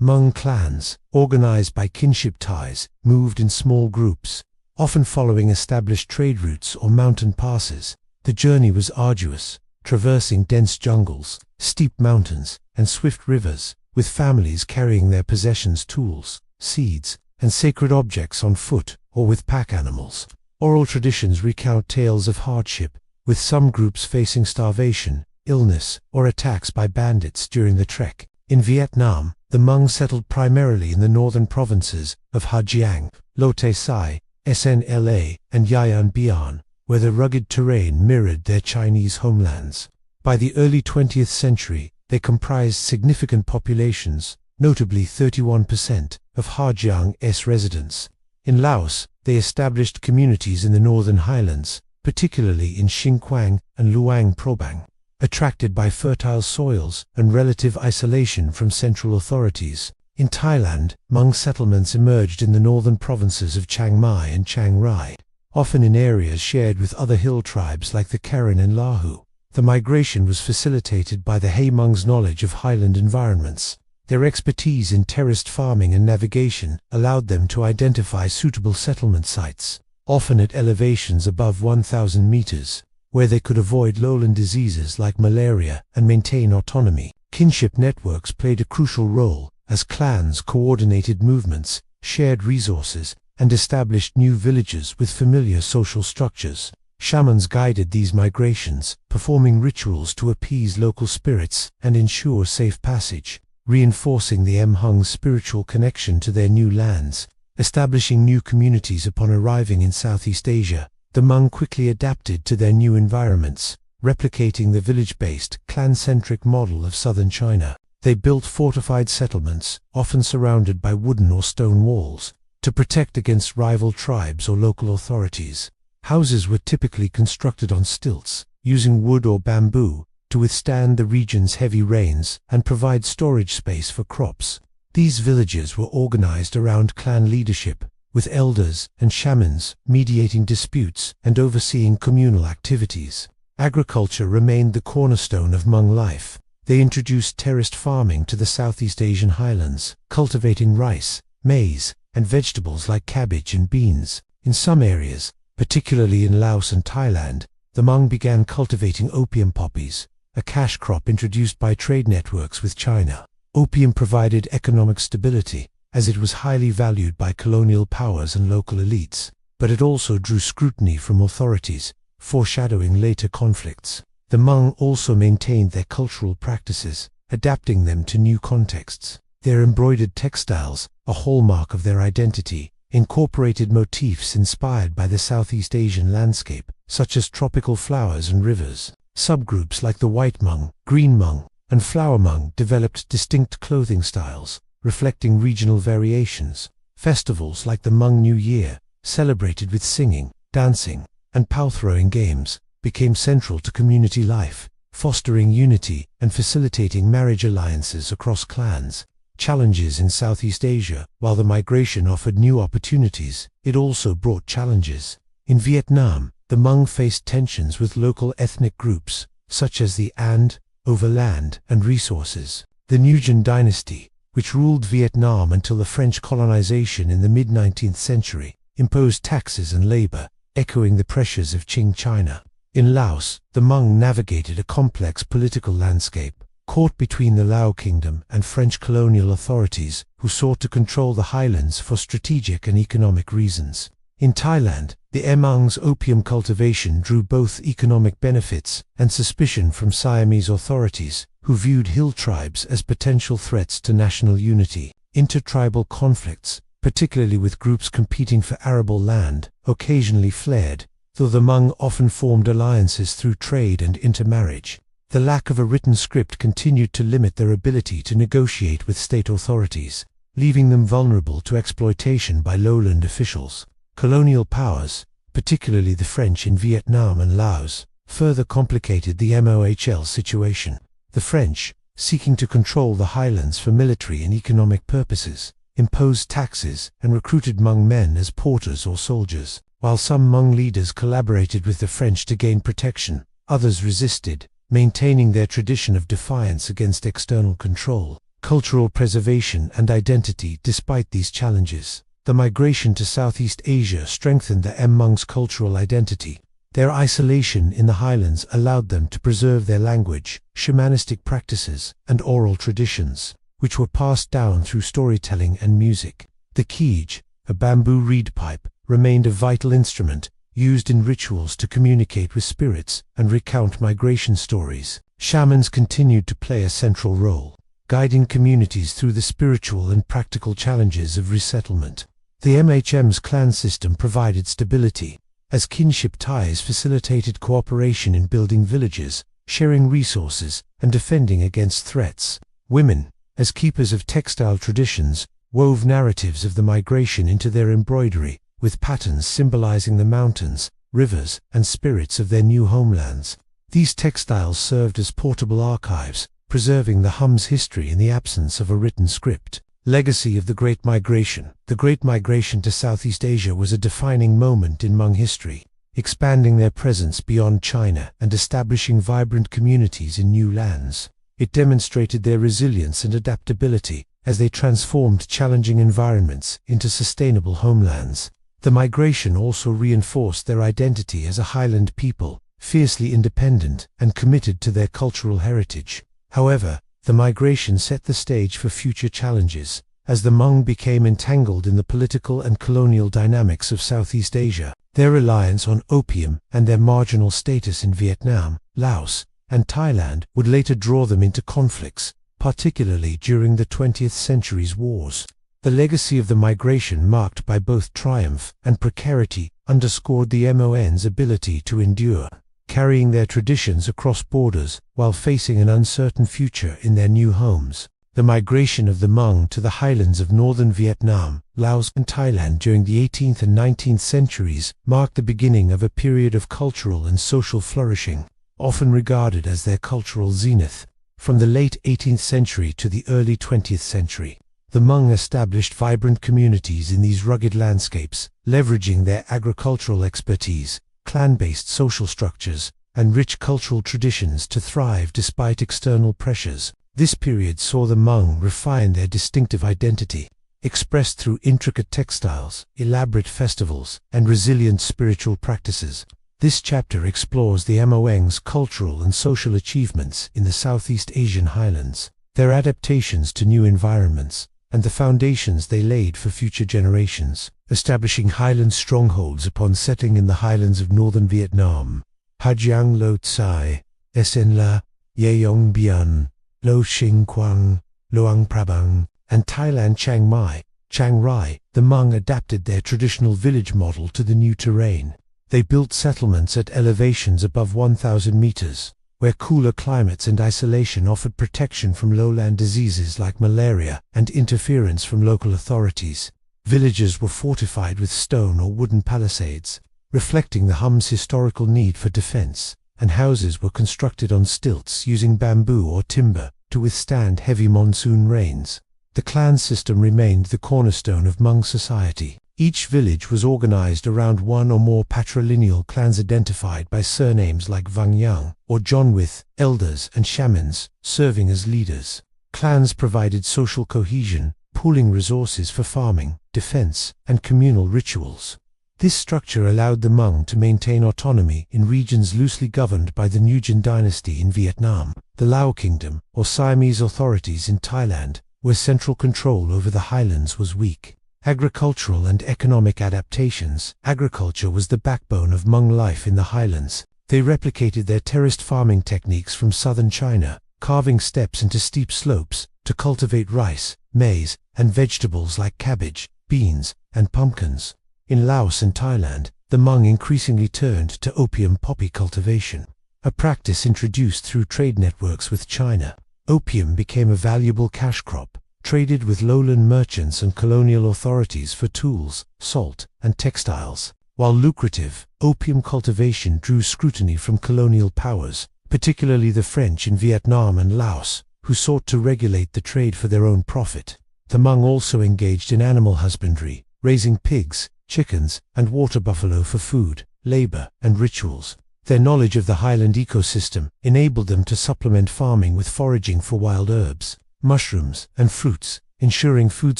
Hmong clans, organized by kinship ties, moved in small groups, often following established trade routes or mountain passes. The journey was arduous, traversing dense jungles, steep mountains, and swift rivers, with families carrying their possessions, tools, seeds, and sacred objects on foot or with pack animals. Oral traditions recount tales of hardship, with some groups facing starvation, illness, or attacks by bandits during the trek. In Vietnam, the Hmong settled primarily in the northern provinces of Ha Giang, Lo Tay Sai, Snla, and Yayan Bian, where the rugged terrain mirrored their Chinese homelands. By the early 20th century, they comprised significant populations, notably 31% of Ha Giang's residents. In Laos, they established communities in the northern highlands, particularly in Xinjiang and Luang Prabang. Attracted by fertile soils and relative isolation from central authorities. In Thailand, Hmong settlements emerged in the northern provinces of Chiang Mai and Chiang Rai, often in areas shared with other hill tribes like the Karen and Lahu. The migration was facilitated by the Hmong's knowledge of highland environments. Their expertise in terraced farming and navigation allowed them to identify suitable settlement sites, often at elevations above 1,000 meters, where they could avoid lowland diseases like malaria and maintain autonomy. Kinship networks played a crucial role, as clans coordinated movements, shared resources, and established new villages with familiar social structures. Shamans guided these migrations, performing rituals to appease local spirits and ensure safe passage, reinforcing the Hmong's spiritual connection to their new lands. Establishing new communities upon arriving in Southeast Asia, the Hmong quickly adapted to their new environments, replicating the village-based, clan-centric model of southern China. They built fortified settlements, often surrounded by wooden or stone walls, to protect against rival tribes or local authorities. Houses were typically constructed on stilts, using wood or bamboo, to withstand the region's heavy rains and provide storage space for crops. These villages were organized around clan leadership, with elders and shamans mediating disputes and overseeing communal activities. Agriculture remained the cornerstone of Hmong life. They introduced terraced farming to the Southeast Asian highlands, cultivating rice, maize, and vegetables like cabbage and beans. In some areas, particularly in Laos and Thailand, the Hmong began cultivating opium poppies, a cash crop introduced by trade networks with China. Opium provided economic stability, as it was highly valued by colonial powers and local elites, but it also drew scrutiny from authorities, foreshadowing later conflicts. The Hmong also maintained their cultural practices, adapting them to new contexts. Their embroidered textiles, a hallmark of their identity, incorporated motifs inspired by the Southeast Asian landscape, such as tropical flowers and rivers. Subgroups like the White Hmong, Green Hmong, and Flower Hmong developed distinct clothing styles, reflecting regional variations. Festivals like the Hmong New Year, celebrated with singing, dancing, and pow-throwing games, became central to community life, fostering unity and facilitating marriage alliances across clans. Challenges in Southeast Asia. While the migration offered new opportunities, it also brought challenges. In Vietnam, the Hmong faced tensions with local ethnic groups, such as the And, over land and resources. The Nguyen dynasty, which ruled Vietnam until the French colonization in the mid-19th century, imposed taxes and labor, echoing the pressures of Qing China. In Laos, the Hmong navigated a complex political landscape, caught between the Lao Kingdom and French colonial authorities, who sought to control the highlands for strategic and economic reasons. In Thailand, the Hmong's opium cultivation drew both economic benefits and suspicion from Siamese authorities, who viewed hill tribes as potential threats to national unity. Intertribal conflicts, particularly with groups competing for arable land, occasionally flared, though the Hmong often formed alliances through trade and intermarriage. The lack of a written script continued to limit their ability to negotiate with state authorities, leaving them vulnerable to exploitation by lowland officials. Colonial powers, particularly the French in Vietnam and Laos, further complicated the MOHL situation. The French, seeking to control the highlands for military and economic purposes, imposed taxes, and recruited Hmong men as porters or soldiers. While some Hmong leaders collaborated with the French to gain protection, others resisted, maintaining their tradition of defiance against external control, cultural preservation, and identity. Despite these challenges, the migration to Southeast Asia strengthened the Hmong's cultural identity. Their isolation in the highlands allowed them to preserve their language, shamanistic practices, and oral traditions, which were passed down through storytelling and music. The keej, a bamboo reed pipe, remained a vital instrument, used in rituals to communicate with spirits and recount migration stories. Shamans continued to play a central role, guiding communities through the spiritual and practical challenges of resettlement. The MHM's clan system provided stability, as kinship ties facilitated cooperation in building villages, sharing resources, and defending against threats. Women, as keepers of textile traditions, wove narratives of the migration into their embroidery, with patterns symbolizing the mountains, rivers, and spirits of their new homelands. These textiles served as portable archives, preserving the Hum's history in the absence of a written script. Legacy of the Great Migration. The Great Migration to Southeast Asia was a defining moment in Hmong history, expanding their presence beyond China and establishing vibrant communities in new lands. It demonstrated their resilience and adaptability as they transformed challenging environments into sustainable homelands. The migration also reinforced their identity as a highland people, fiercely independent and committed to their cultural heritage. However, the migration set the stage for future challenges, as the Hmong became entangled in the political and colonial dynamics of Southeast Asia. Their reliance on opium and their marginal status in Vietnam, Laos, and Thailand would later draw them into conflicts, particularly during the 20th century's wars. The legacy of the migration, marked by both triumph and precarity, underscored the Hmon's ability to endure, carrying their traditions across borders while facing an uncertain future in their new homes. The migration of the Hmong to the highlands of northern Vietnam, Laos, and Thailand during the 18th and 19th centuries marked the beginning of a period of cultural and social flourishing, often regarded as their cultural zenith. From the late 18th century to the early 20th century, the Hmong established vibrant communities in these rugged landscapes, leveraging their agricultural expertise, clan-based social structures, and rich cultural traditions to thrive despite external pressures. This period saw the Hmong refine their distinctive identity, expressed through intricate textiles, elaborate festivals, and resilient spiritual practices. This chapter explores the Hmong's cultural and social achievements in the Southeast Asian highlands, their adaptations to new environments, and the foundations they laid for future generations, establishing highland strongholds upon settling in the highlands of northern Vietnam. Hajiang Lo Tsai, Sen La, Yeyong Bian, Lo Xing Quang, Luang Prabang, and Thailand Chiang Mai, Chiang Rai. The Hmong adapted their traditional village model to the new terrain. They built settlements at elevations above 1,000 meters, where cooler climates and isolation offered protection from lowland diseases like malaria and interference from local authorities. Villages were fortified with stone or wooden palisades, reflecting the Hum's historical need for defense, and houses were constructed on stilts using bamboo or timber to withstand heavy monsoon rains. The clan system remained the cornerstone of Hmong society. Each village was organized around one or more patrilineal clans identified by surnames like Vang Yang or John, with elders and shamans serving as leaders. Clans provided social cohesion, pooling resources for farming, defense, and communal rituals. This structure allowed the Hmong to maintain autonomy in regions loosely governed by the Nguyen dynasty in Vietnam, the Lao Kingdom, or Siamese authorities in Thailand, where central control over the highlands was weak. Agricultural and economic adaptations. Agriculture was the backbone of Hmong life in the highlands. They replicated their terraced farming techniques from southern China, carving steppes into steep slopes to cultivate rice, maize, and vegetables like cabbage, beans, and pumpkins. In Laos and Thailand, the Hmong increasingly turned to opium poppy cultivation, a practice introduced through trade networks with China. Opium became a valuable cash crop, traded with lowland merchants and colonial authorities for tools, salt, and textiles. While lucrative, opium cultivation drew scrutiny from colonial powers, particularly the French in Vietnam and Laos, who sought to regulate the trade for their own profit. The Hmong also engaged in animal husbandry, raising pigs, chickens, and water buffalo for food, labor, and rituals. Their knowledge of the highland ecosystem enabled them to supplement farming with foraging for wild herbs, mushrooms, and fruits, ensuring food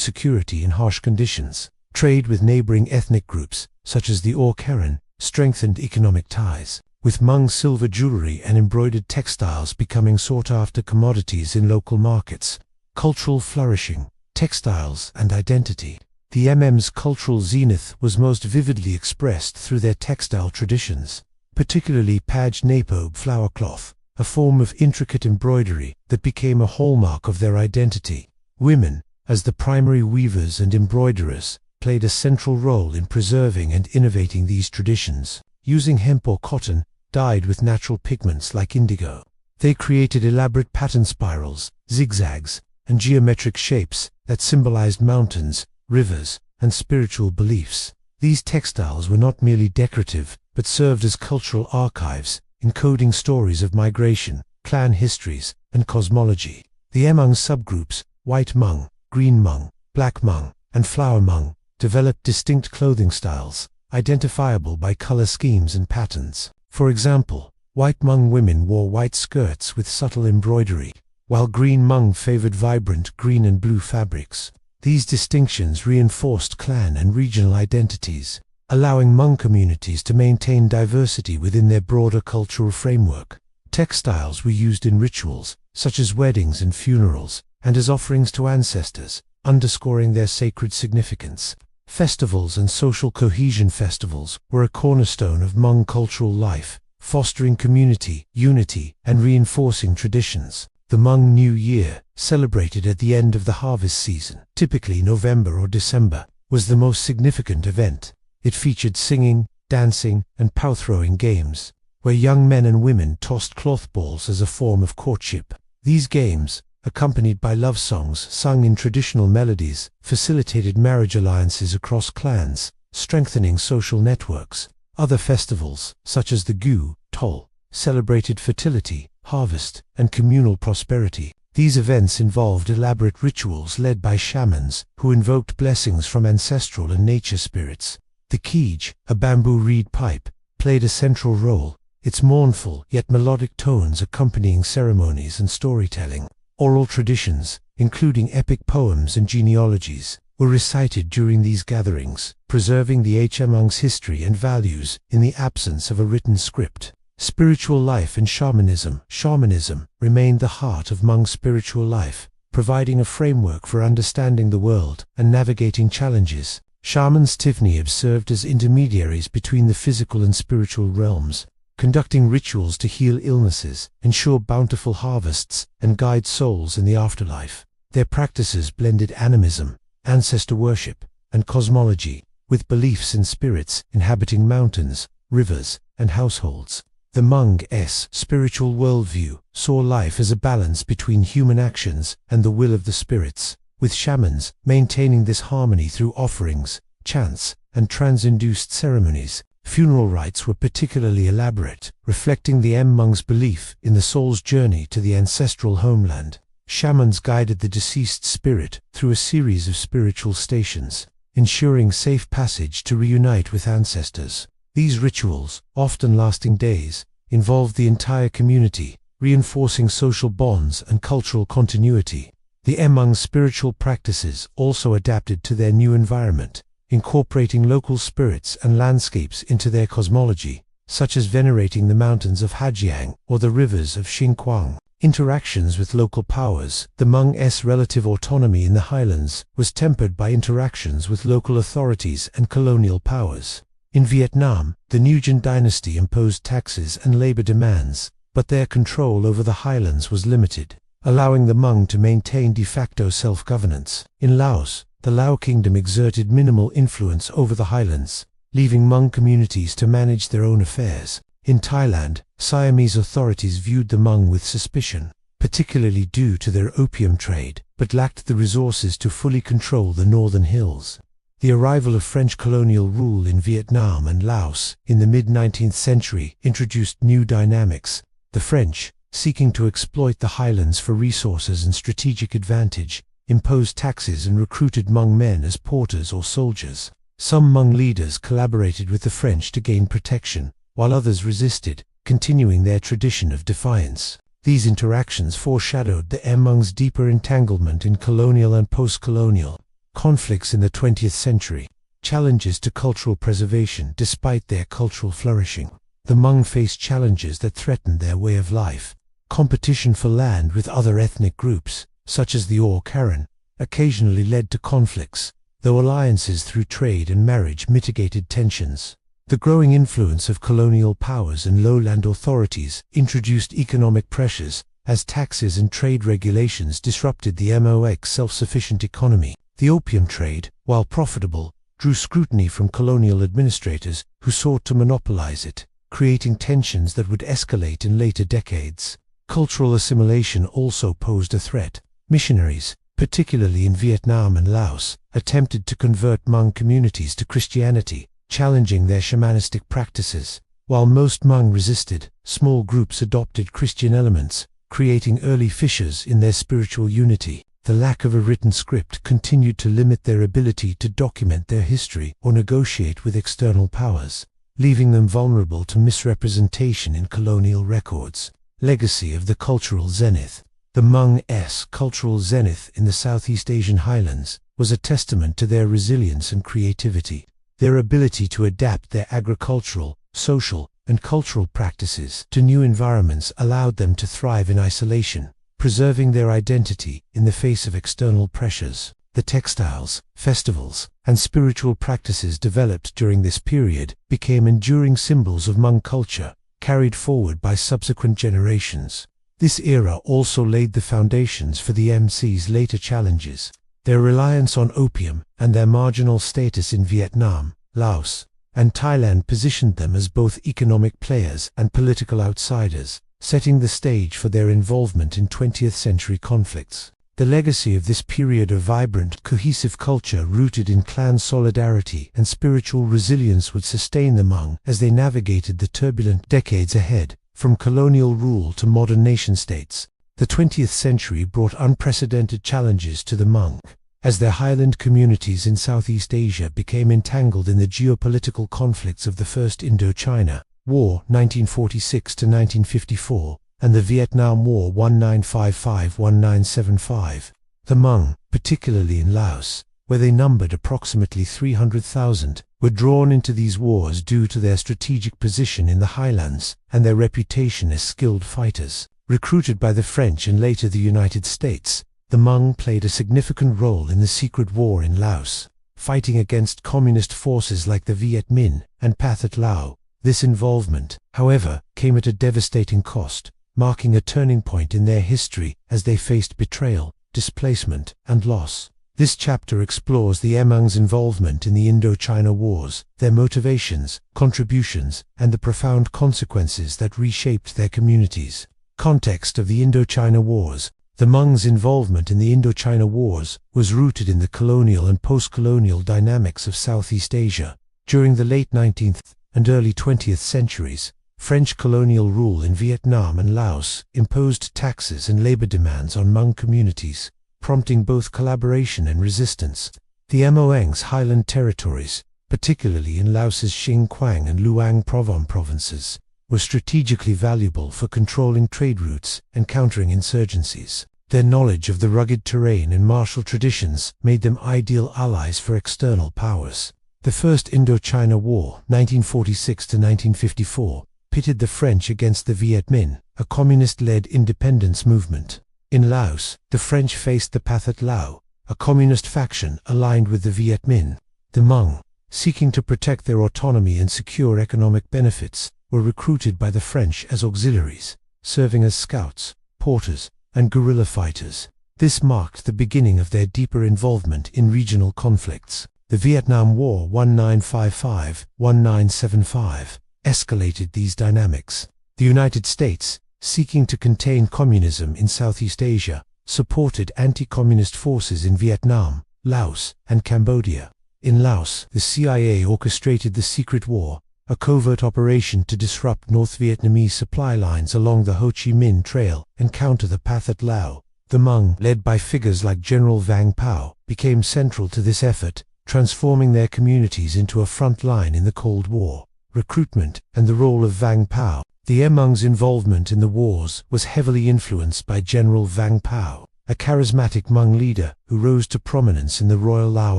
security in harsh conditions. Trade with neighboring ethnic groups, such as the Karen, strengthened economic ties, with Hmong silver jewelry and embroidered textiles becoming sought-after commodities in local markets. Cultural flourishing, textiles, and identity. The MM's cultural zenith was most vividly expressed through their textile traditions, particularly paj napob flower cloth, a form of intricate embroidery that became a hallmark of their identity. Women, as the primary weavers and embroiderers, played a central role in preserving and innovating these traditions. Using hemp or cotton, dyed with natural pigments like indigo, they created elaborate pattern spirals, zigzags, and geometric shapes that symbolized mountains, rivers, and spiritual beliefs. These textiles were not merely decorative, but served as cultural archives, encoding stories of migration, clan histories, and cosmology. The Hmong subgroups, white Hmong, green Hmong, black Hmong, and flower Hmong, developed distinct clothing styles, identifiable by color schemes and patterns. For example, white Hmong women wore white skirts with subtle embroidery, while green Hmong favored vibrant green and blue fabrics. These distinctions reinforced clan and regional identities, allowing Hmong communities to maintain diversity within their broader cultural framework. Textiles were used in rituals, such as weddings and funerals, and as offerings to ancestors, underscoring their sacred significance. Festivals and social cohesion. Festivals were a cornerstone of Hmong cultural life, fostering community, unity, and reinforcing traditions. The Hmong New Year, celebrated at the end of the harvest season, typically November or December, was the most significant event. It featured singing, dancing, and pow-throwing games, where young men and women tossed cloth balls as a form of courtship. These games, accompanied by love songs sung in traditional melodies, facilitated marriage alliances across clans, strengthening social networks. Other festivals, such as the Gu, Tol, celebrated fertility, harvest, and communal prosperity. These events involved elaborate rituals led by shamans, who invoked blessings from ancestral and nature spirits. The Keej, a bamboo reed pipe, played a central role, its mournful yet melodic tones accompanying ceremonies and storytelling. Oral traditions, including epic poems and genealogies, were recited during these gatherings, preserving the Hmong's history and values in the absence of a written script. Spiritual life and shamanism. Shamanism remained the heart of Hmong spiritual life, providing a framework for understanding the world and navigating challenges. Shamans Tivni served as intermediaries between the physical and spiritual realms, conducting rituals to heal illnesses, ensure bountiful harvests, and guide souls in the afterlife. Their practices blended animism, ancestor worship, and cosmology, with beliefs in spirits inhabiting mountains, rivers, and households. The Hmong's spiritual worldview saw life as a balance between human actions and the will of the spirits, with shamans maintaining this harmony through offerings, chants, and trance-induced ceremonies. Funeral rites were particularly elaborate, reflecting the Hmong's belief in the soul's journey to the ancestral homeland. Shamans guided the deceased spirit through a series of spiritual stations, ensuring safe passage to reunite with ancestors. These rituals, often lasting days, involved the entire community, reinforcing social bonds and cultural continuity. The Hmong spiritual practices also adapted to their new environment, incorporating local spirits and landscapes into their cosmology, such as venerating the mountains of Hajiang or the rivers of Xinjiang. Interactions with local powers. The Hmong's relative autonomy in the highlands was tempered by interactions with local authorities and colonial powers. In Vietnam, the Nguyen dynasty imposed taxes and labor demands, but their control over the highlands was limited, allowing the Hmong to maintain de facto self-governance. In Laos, the Lao kingdom exerted minimal influence over the highlands, leaving Hmong communities to manage their own affairs. In Thailand, Siamese authorities viewed the Hmong with suspicion, particularly due to their opium trade, but lacked the resources to fully control the northern hills. The arrival of French colonial rule in Vietnam and Laos in the mid-19th century introduced new dynamics. The French, seeking to exploit the highlands for resources and strategic advantage, imposed taxes and recruited Hmong men as porters or soldiers. Some Hmong leaders collaborated with the French to gain protection, while others resisted, continuing their tradition of defiance. These interactions foreshadowed the Hmong's deeper entanglement in colonial and post-colonial conflicts in the 20th century. Challenges to cultural preservation. Despite their cultural flourishing, the Hmong faced challenges that threatened their way of life. Competition for land with other ethnic groups, such as the Karen, occasionally led to conflicts, though alliances through trade and marriage mitigated tensions. The growing influence of colonial powers and lowland authorities introduced economic pressures, as taxes and trade regulations disrupted the Hmong's self-sufficient economy. The opium trade, while profitable, drew scrutiny from colonial administrators who sought to monopolize it, creating tensions that would escalate in later decades. Cultural assimilation also posed a threat. Missionaries, particularly in Vietnam and Laos, attempted to convert Hmong communities to Christianity, challenging their shamanistic practices. While most Hmong resisted, small groups adopted Christian elements, creating early fissures in their spiritual unity. The lack of a written script continued to limit their ability to document their history or negotiate with external powers, leaving them vulnerable to misrepresentation in colonial records. Legacy of the cultural zenith. The Hmong's cultural zenith in the Southeast Asian highlands was a testament to their resilience and creativity. Their ability to adapt their agricultural, social, and cultural practices to new environments allowed them to thrive in isolation, preserving their identity in the face of external pressures. The textiles, festivals, and spiritual practices developed during this period became enduring symbols of Hmong culture, carried forward by subsequent generations. This era also laid the foundations for the MC's later challenges. Their reliance on opium and their marginal status in Vietnam, Laos, and Thailand positioned them as both economic players and political outsiders, setting the stage for their involvement in 20th century conflicts. The legacy of this period of vibrant, cohesive culture rooted in clan solidarity and spiritual resilience would sustain the Hmong as they navigated the turbulent decades ahead. From colonial rule to modern nation-states, the 20th century brought unprecedented challenges to the Hmong, as their highland communities in Southeast Asia became entangled in the geopolitical conflicts of the First Indochina War 1946–1954 and the Vietnam War 1955–1975. The Hmong, particularly in Laos, where they numbered approximately 300,000, were drawn into these wars due to their strategic position in the highlands and their reputation as skilled fighters. Recruited by the French and later the United States, the Hmong played a significant role in the secret war in Laos, fighting against communist forces like the Viet Minh and Pathet Lao. This involvement, however, came at a devastating cost, marking a turning point in their history as they faced betrayal, displacement, and loss. This chapter explores the Hmong's involvement in the Indochina Wars, their motivations, contributions, and the profound consequences that reshaped their communities. Context of the Indochina Wars. The Hmong's involvement in the Indochina Wars was rooted in the colonial and post-colonial dynamics of Southeast Asia. During the late 19th and early 20th centuries, French colonial rule in Vietnam and Laos imposed taxes and labor demands on Hmong communities, prompting both collaboration and resistance. The Hmong's highland territories, particularly in Laos's Xing Quang and Luang Prabang provinces, were strategically valuable for controlling trade routes and countering insurgencies. Their knowledge of the rugged terrain and martial traditions made them ideal allies for external powers. The First Indochina War, 1946–1954, pitted the French against the Viet Minh, a communist-led independence movement. In Laos, the French faced the Pathet Lao, a communist faction aligned with the Viet Minh. The Hmong, seeking to protect their autonomy and secure economic benefits, were recruited by the French as auxiliaries, serving as scouts, porters, and guerrilla fighters. This marked the beginning of their deeper involvement in regional conflicts. The Vietnam War 1955–1975 escalated these dynamics. The United States, seeking to contain communism in Southeast Asia, supported anti-communist forces in Vietnam, Laos, and Cambodia. In Laos, the CIA orchestrated the Secret War, a covert operation to disrupt North Vietnamese supply lines along the Ho Chi Minh Trail and counter the Pathet Lao. The Hmong, led by figures like General Vang Pao, became central to this effort, transforming their communities into a front line in the Cold War. Recruitment and the role of Vang Pao. The Hmong's involvement in the wars was heavily influenced by General Vang Pao, a charismatic Hmong leader who rose to prominence in the Royal Lao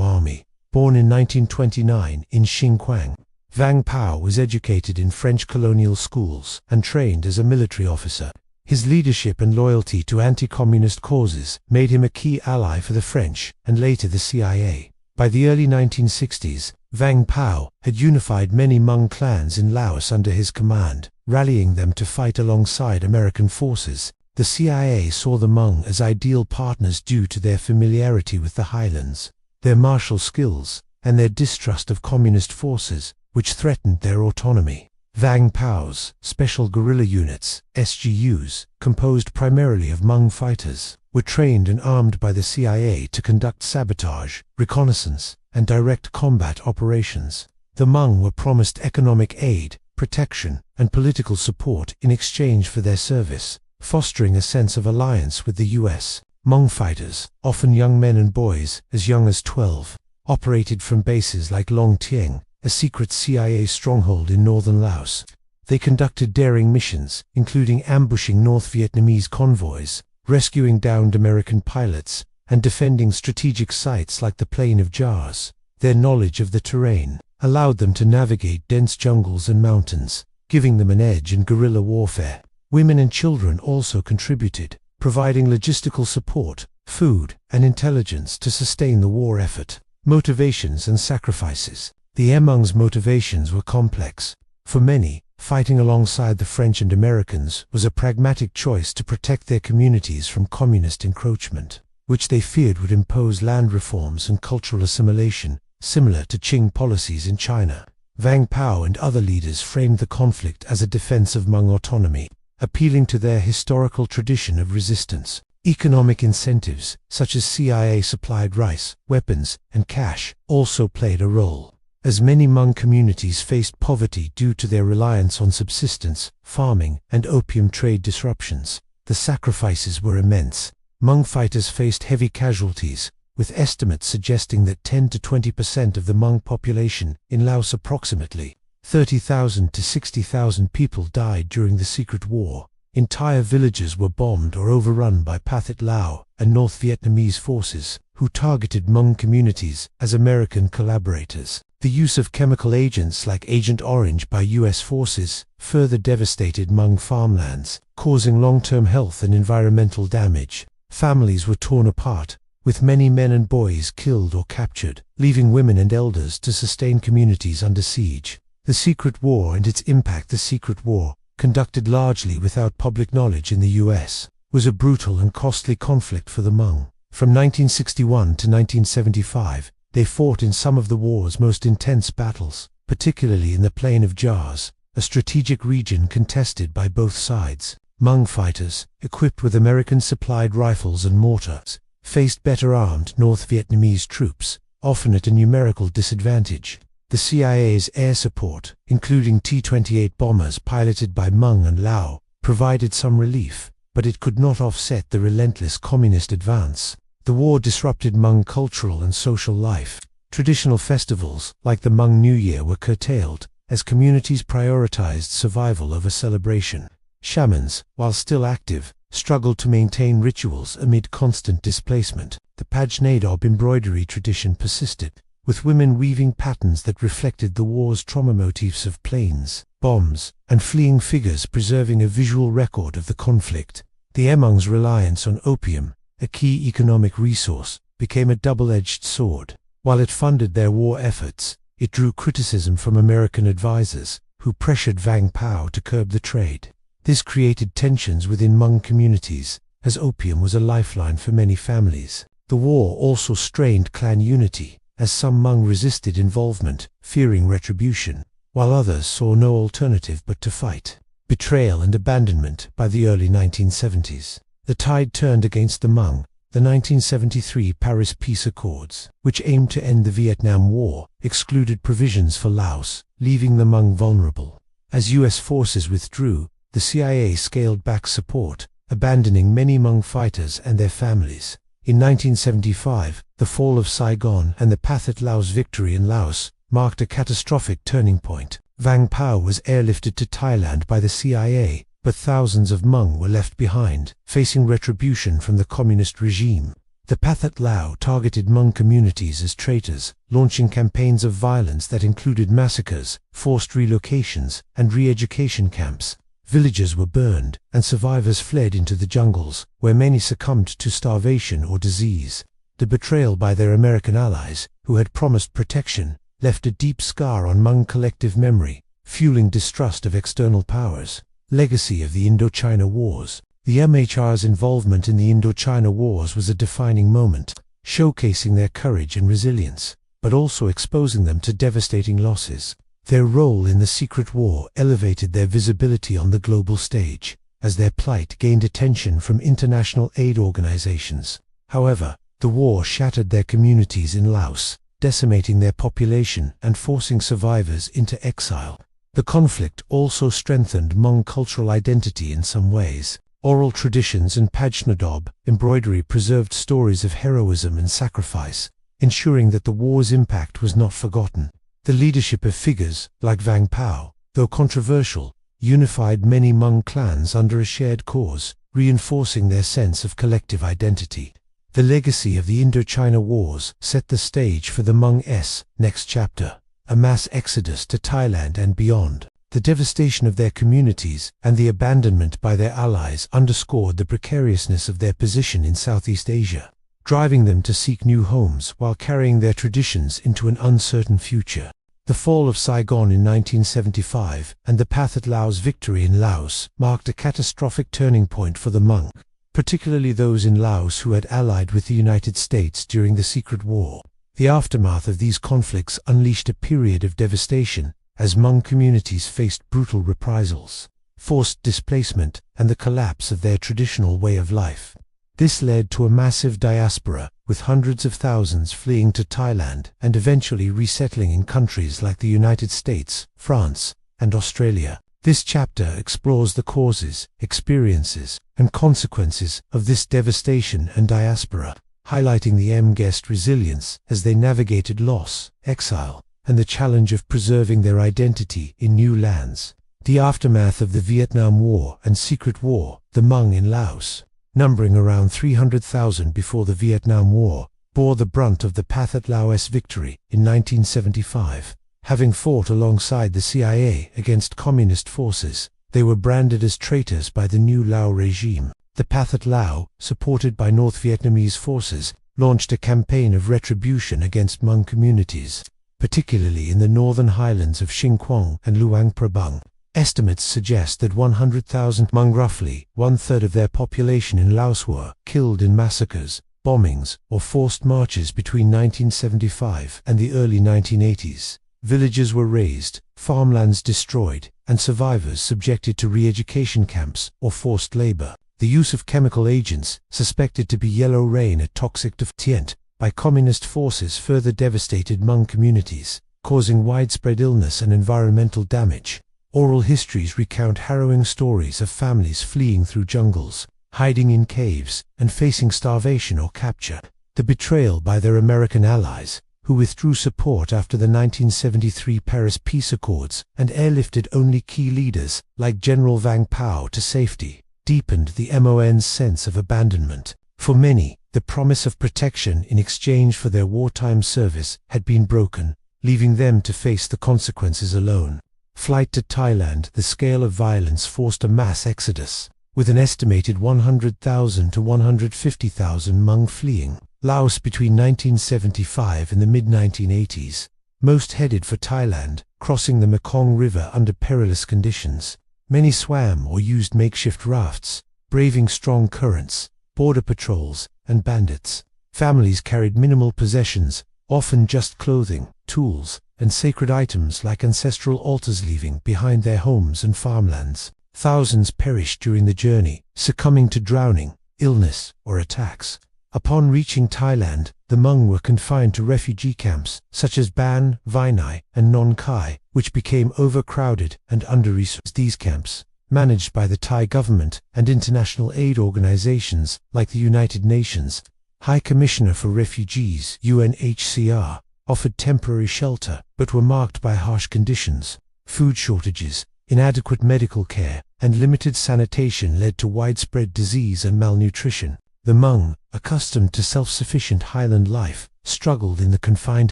Army. Born in 1929 in Xinjiang, Vang Pao was educated in French colonial schools and trained as a military officer. His leadership and loyalty to anti-communist causes made him a key ally for the French and later the CIA. By the early 1960s, Vang Pao had unified many Hmong clans in Laos under his command, rallying them to fight alongside American forces. The CIA saw the Hmong as ideal partners due to their familiarity with the highlands, their martial skills, and their distrust of communist forces, which threatened their autonomy. Vang Pao's Special Guerrilla Units, SGUs, composed primarily of Hmong fighters, were trained and armed by the CIA to conduct sabotage, reconnaissance, and direct combat operations. The Hmong were promised economic aid, protection, and political support in exchange for their service, fostering a sense of alliance with the U.S. Hmong fighters, often young men and boys as young as 12, operated from bases like Long Tieng, a secret CIA stronghold in northern Laos. They conducted daring missions, including ambushing North Vietnamese convoys, rescuing downed American pilots, and defending strategic sites like the Plain of Jars. Their knowledge of the terrain allowed them to navigate dense jungles and mountains, giving them an edge in guerrilla warfare. Women and children also contributed, providing logistical support, food, and intelligence to sustain the war effort. Motivations and sacrifices. The Hmong's motivations were complex. For many, fighting alongside the French and Americans was a pragmatic choice to protect their communities from communist encroachment, which they feared would impose land reforms and cultural assimilation, similar to Qing policies in China. Vang Pao and other leaders framed the conflict as a defense of Hmong autonomy, appealing to their historical tradition of resistance. Economic incentives, such as CIA-supplied rice, weapons, and cash, also played a role. As many Hmong communities faced poverty due to their reliance on subsistence, farming, and opium trade disruptions, the sacrifices were immense. Hmong fighters faced heavy casualties, with estimates suggesting that 10 to 20% of the Hmong population in Laos, approximately 30,000 to 60,000 people, died during the Secret War. Entire villages were bombed or overrun by Pathet Lao and North Vietnamese forces, who targeted Hmong communities as American collaborators. The use of chemical agents like Agent Orange by U.S. forces further devastated Hmong farmlands, causing long-term health and environmental damage. Families were torn apart, with many men and boys killed or captured, leaving women and elders to sustain communities under siege. The Secret War and its impact. The Secret War, conducted largely without public knowledge in the U.S., was a brutal and costly conflict for the Hmong. From 1961 to 1975, they fought in some of the war's most intense battles, particularly in the Plain of Jars, a strategic region contested by both sides. Hmong fighters, equipped with American-supplied rifles and mortars, faced better armed North Vietnamese troops, often at a numerical disadvantage. The CIA's air support, including T-28 bombers piloted by Hmong and Lao, provided some relief, but it could not offset the relentless communist advance. The war disrupted Hmong cultural and social life. Traditional festivals, like the Hmong New Year, were curtailed, as communities prioritized survival over celebration. Shamans, while still active, struggled to maintain rituals amid constant displacement. The Pajnadob embroidery tradition persisted, with women weaving patterns that reflected the war's trauma motifs of planes, bombs, and fleeing figures, preserving a visual record of the conflict. The Hmong's reliance on opium, a key economic resource, became a double-edged sword. While it funded their war efforts, it drew criticism from American advisors, who pressured Vang Pao to curb the trade. This created tensions within Hmong communities, as opium was a lifeline for many families. The war also strained clan unity, as some Hmong resisted involvement, fearing retribution, while others saw no alternative but to fight. Betrayal and abandonment. By the early 1970s, the tide turned against the Hmong. The 1973 Paris Peace Accords, which aimed to end the Vietnam War, excluded provisions for Laos, leaving the Hmong vulnerable. As US forces withdrew, the CIA scaled back support, abandoning many Hmong fighters and their families. In 1975, the fall of Saigon and the Pathet Lao's victory in Laos marked a catastrophic turning point. Vang Pao was airlifted to Thailand by the CIA, but thousands of Hmong were left behind, facing retribution from the communist regime. The Pathet Lao targeted Hmong communities as traitors, launching campaigns of violence that included massacres, forced relocations, and re-education camps. Villages were burned, and survivors fled into the jungles, where many succumbed to starvation or disease. The betrayal by their American allies, who had promised protection, left a deep scar on Hmong collective memory, fueling distrust of external powers. Legacy of the Indochina Wars. The MHR's involvement in the Indochina Wars was a defining moment, showcasing their courage and resilience, but also exposing them to devastating losses. Their role in the secret war elevated their visibility on the global stage, as their plight gained attention from international aid organizations. However, the war shattered their communities in Laos, decimating their population and forcing survivors into exile. The conflict also strengthened Hmong cultural identity in some ways. Oral traditions and Pajnadob embroidery preserved stories of heroism and sacrifice, ensuring that the war's impact was not forgotten. The leadership of figures like Vang Pao, though controversial, unified many Hmong clans under a shared cause, reinforcing their sense of collective identity. The legacy of the Indochina Wars set the stage for the Hmong's next chapter, a mass exodus to Thailand and beyond. The devastation of their communities and the abandonment by their allies underscored the precariousness of their position in Southeast Asia, driving them to seek new homes while carrying their traditions into an uncertain future. The fall of Saigon in 1975 and the Pathet Lao's victory in Laos marked a catastrophic turning point for the Hmong, particularly those in Laos who had allied with the United States during the Secret War. The aftermath of these conflicts unleashed a period of devastation, as Hmong communities faced brutal reprisals, forced displacement, and the collapse of their traditional way of life. This led to a massive diaspora, with hundreds of thousands fleeing to Thailand and eventually resettling in countries like the United States, France, and Australia. This chapter explores the causes, experiences, and consequences of this devastation and diaspora, highlighting the Hmong's resilience as they navigated loss, exile, and the challenge of preserving their identity in new lands. The aftermath of the Vietnam War and Secret War. The Hmong in Laos, numbering around 300,000 before the Vietnam War, bore the brunt of the Pathet Lao's victory in 1975. Having fought alongside the CIA against communist forces, they were branded as traitors by the new Lao regime. The Pathet Lao, supported by North Vietnamese forces, launched a campaign of retribution against Hmong communities, particularly in the northern highlands of Xinjiang and Luang Prabang. Estimates suggest that 100,000 Hmong, roughly one-third of their population in Laos, were killed in massacres, bombings, or forced marches between 1975 and the early 1980s. Villages were razed, farmlands destroyed, and survivors subjected to re-education camps or forced labor. The use of chemical agents, suspected to be yellow rain, a toxic defiant, by communist forces further devastated Hmong communities, causing widespread illness and environmental damage. Oral histories recount harrowing stories of families fleeing through jungles, hiding in caves, and facing starvation or capture. The betrayal by their American allies, who withdrew support after the 1973 Paris Peace Accords and airlifted only key leaders like General Vang Pao to safety, deepened the Hmong's sense of abandonment. For many, the promise of protection in exchange for their wartime service had been broken, leaving them to face the consequences alone. Flight to Thailand. The scale of violence forced a mass exodus, with an estimated 100,000 to 150,000 Hmong fleeing Laos between 1975 and the mid-1980s. Most headed for Thailand, crossing the Mekong River under perilous conditions. Many swam or used makeshift rafts, braving strong currents, border patrols, and bandits. Families carried minimal possessions, often just clothing, tools, and sacred items like ancestral altars, leaving behind their homes and farmlands. Thousands perished during the journey, succumbing to drowning, illness, or attacks. Upon reaching Thailand, the Hmong were confined to refugee camps such as Ban, Vinai, and Non Khai, which became overcrowded and under-resourced. These camps, managed by the Thai government and international aid organizations like the United Nations, High Commissioner for Refugees (UNHCR), offered temporary shelter but were marked by harsh conditions. Food shortages, inadequate medical care, and limited sanitation led to widespread disease and malnutrition. The Hmong, accustomed to self-sufficient highland life, struggled in the confined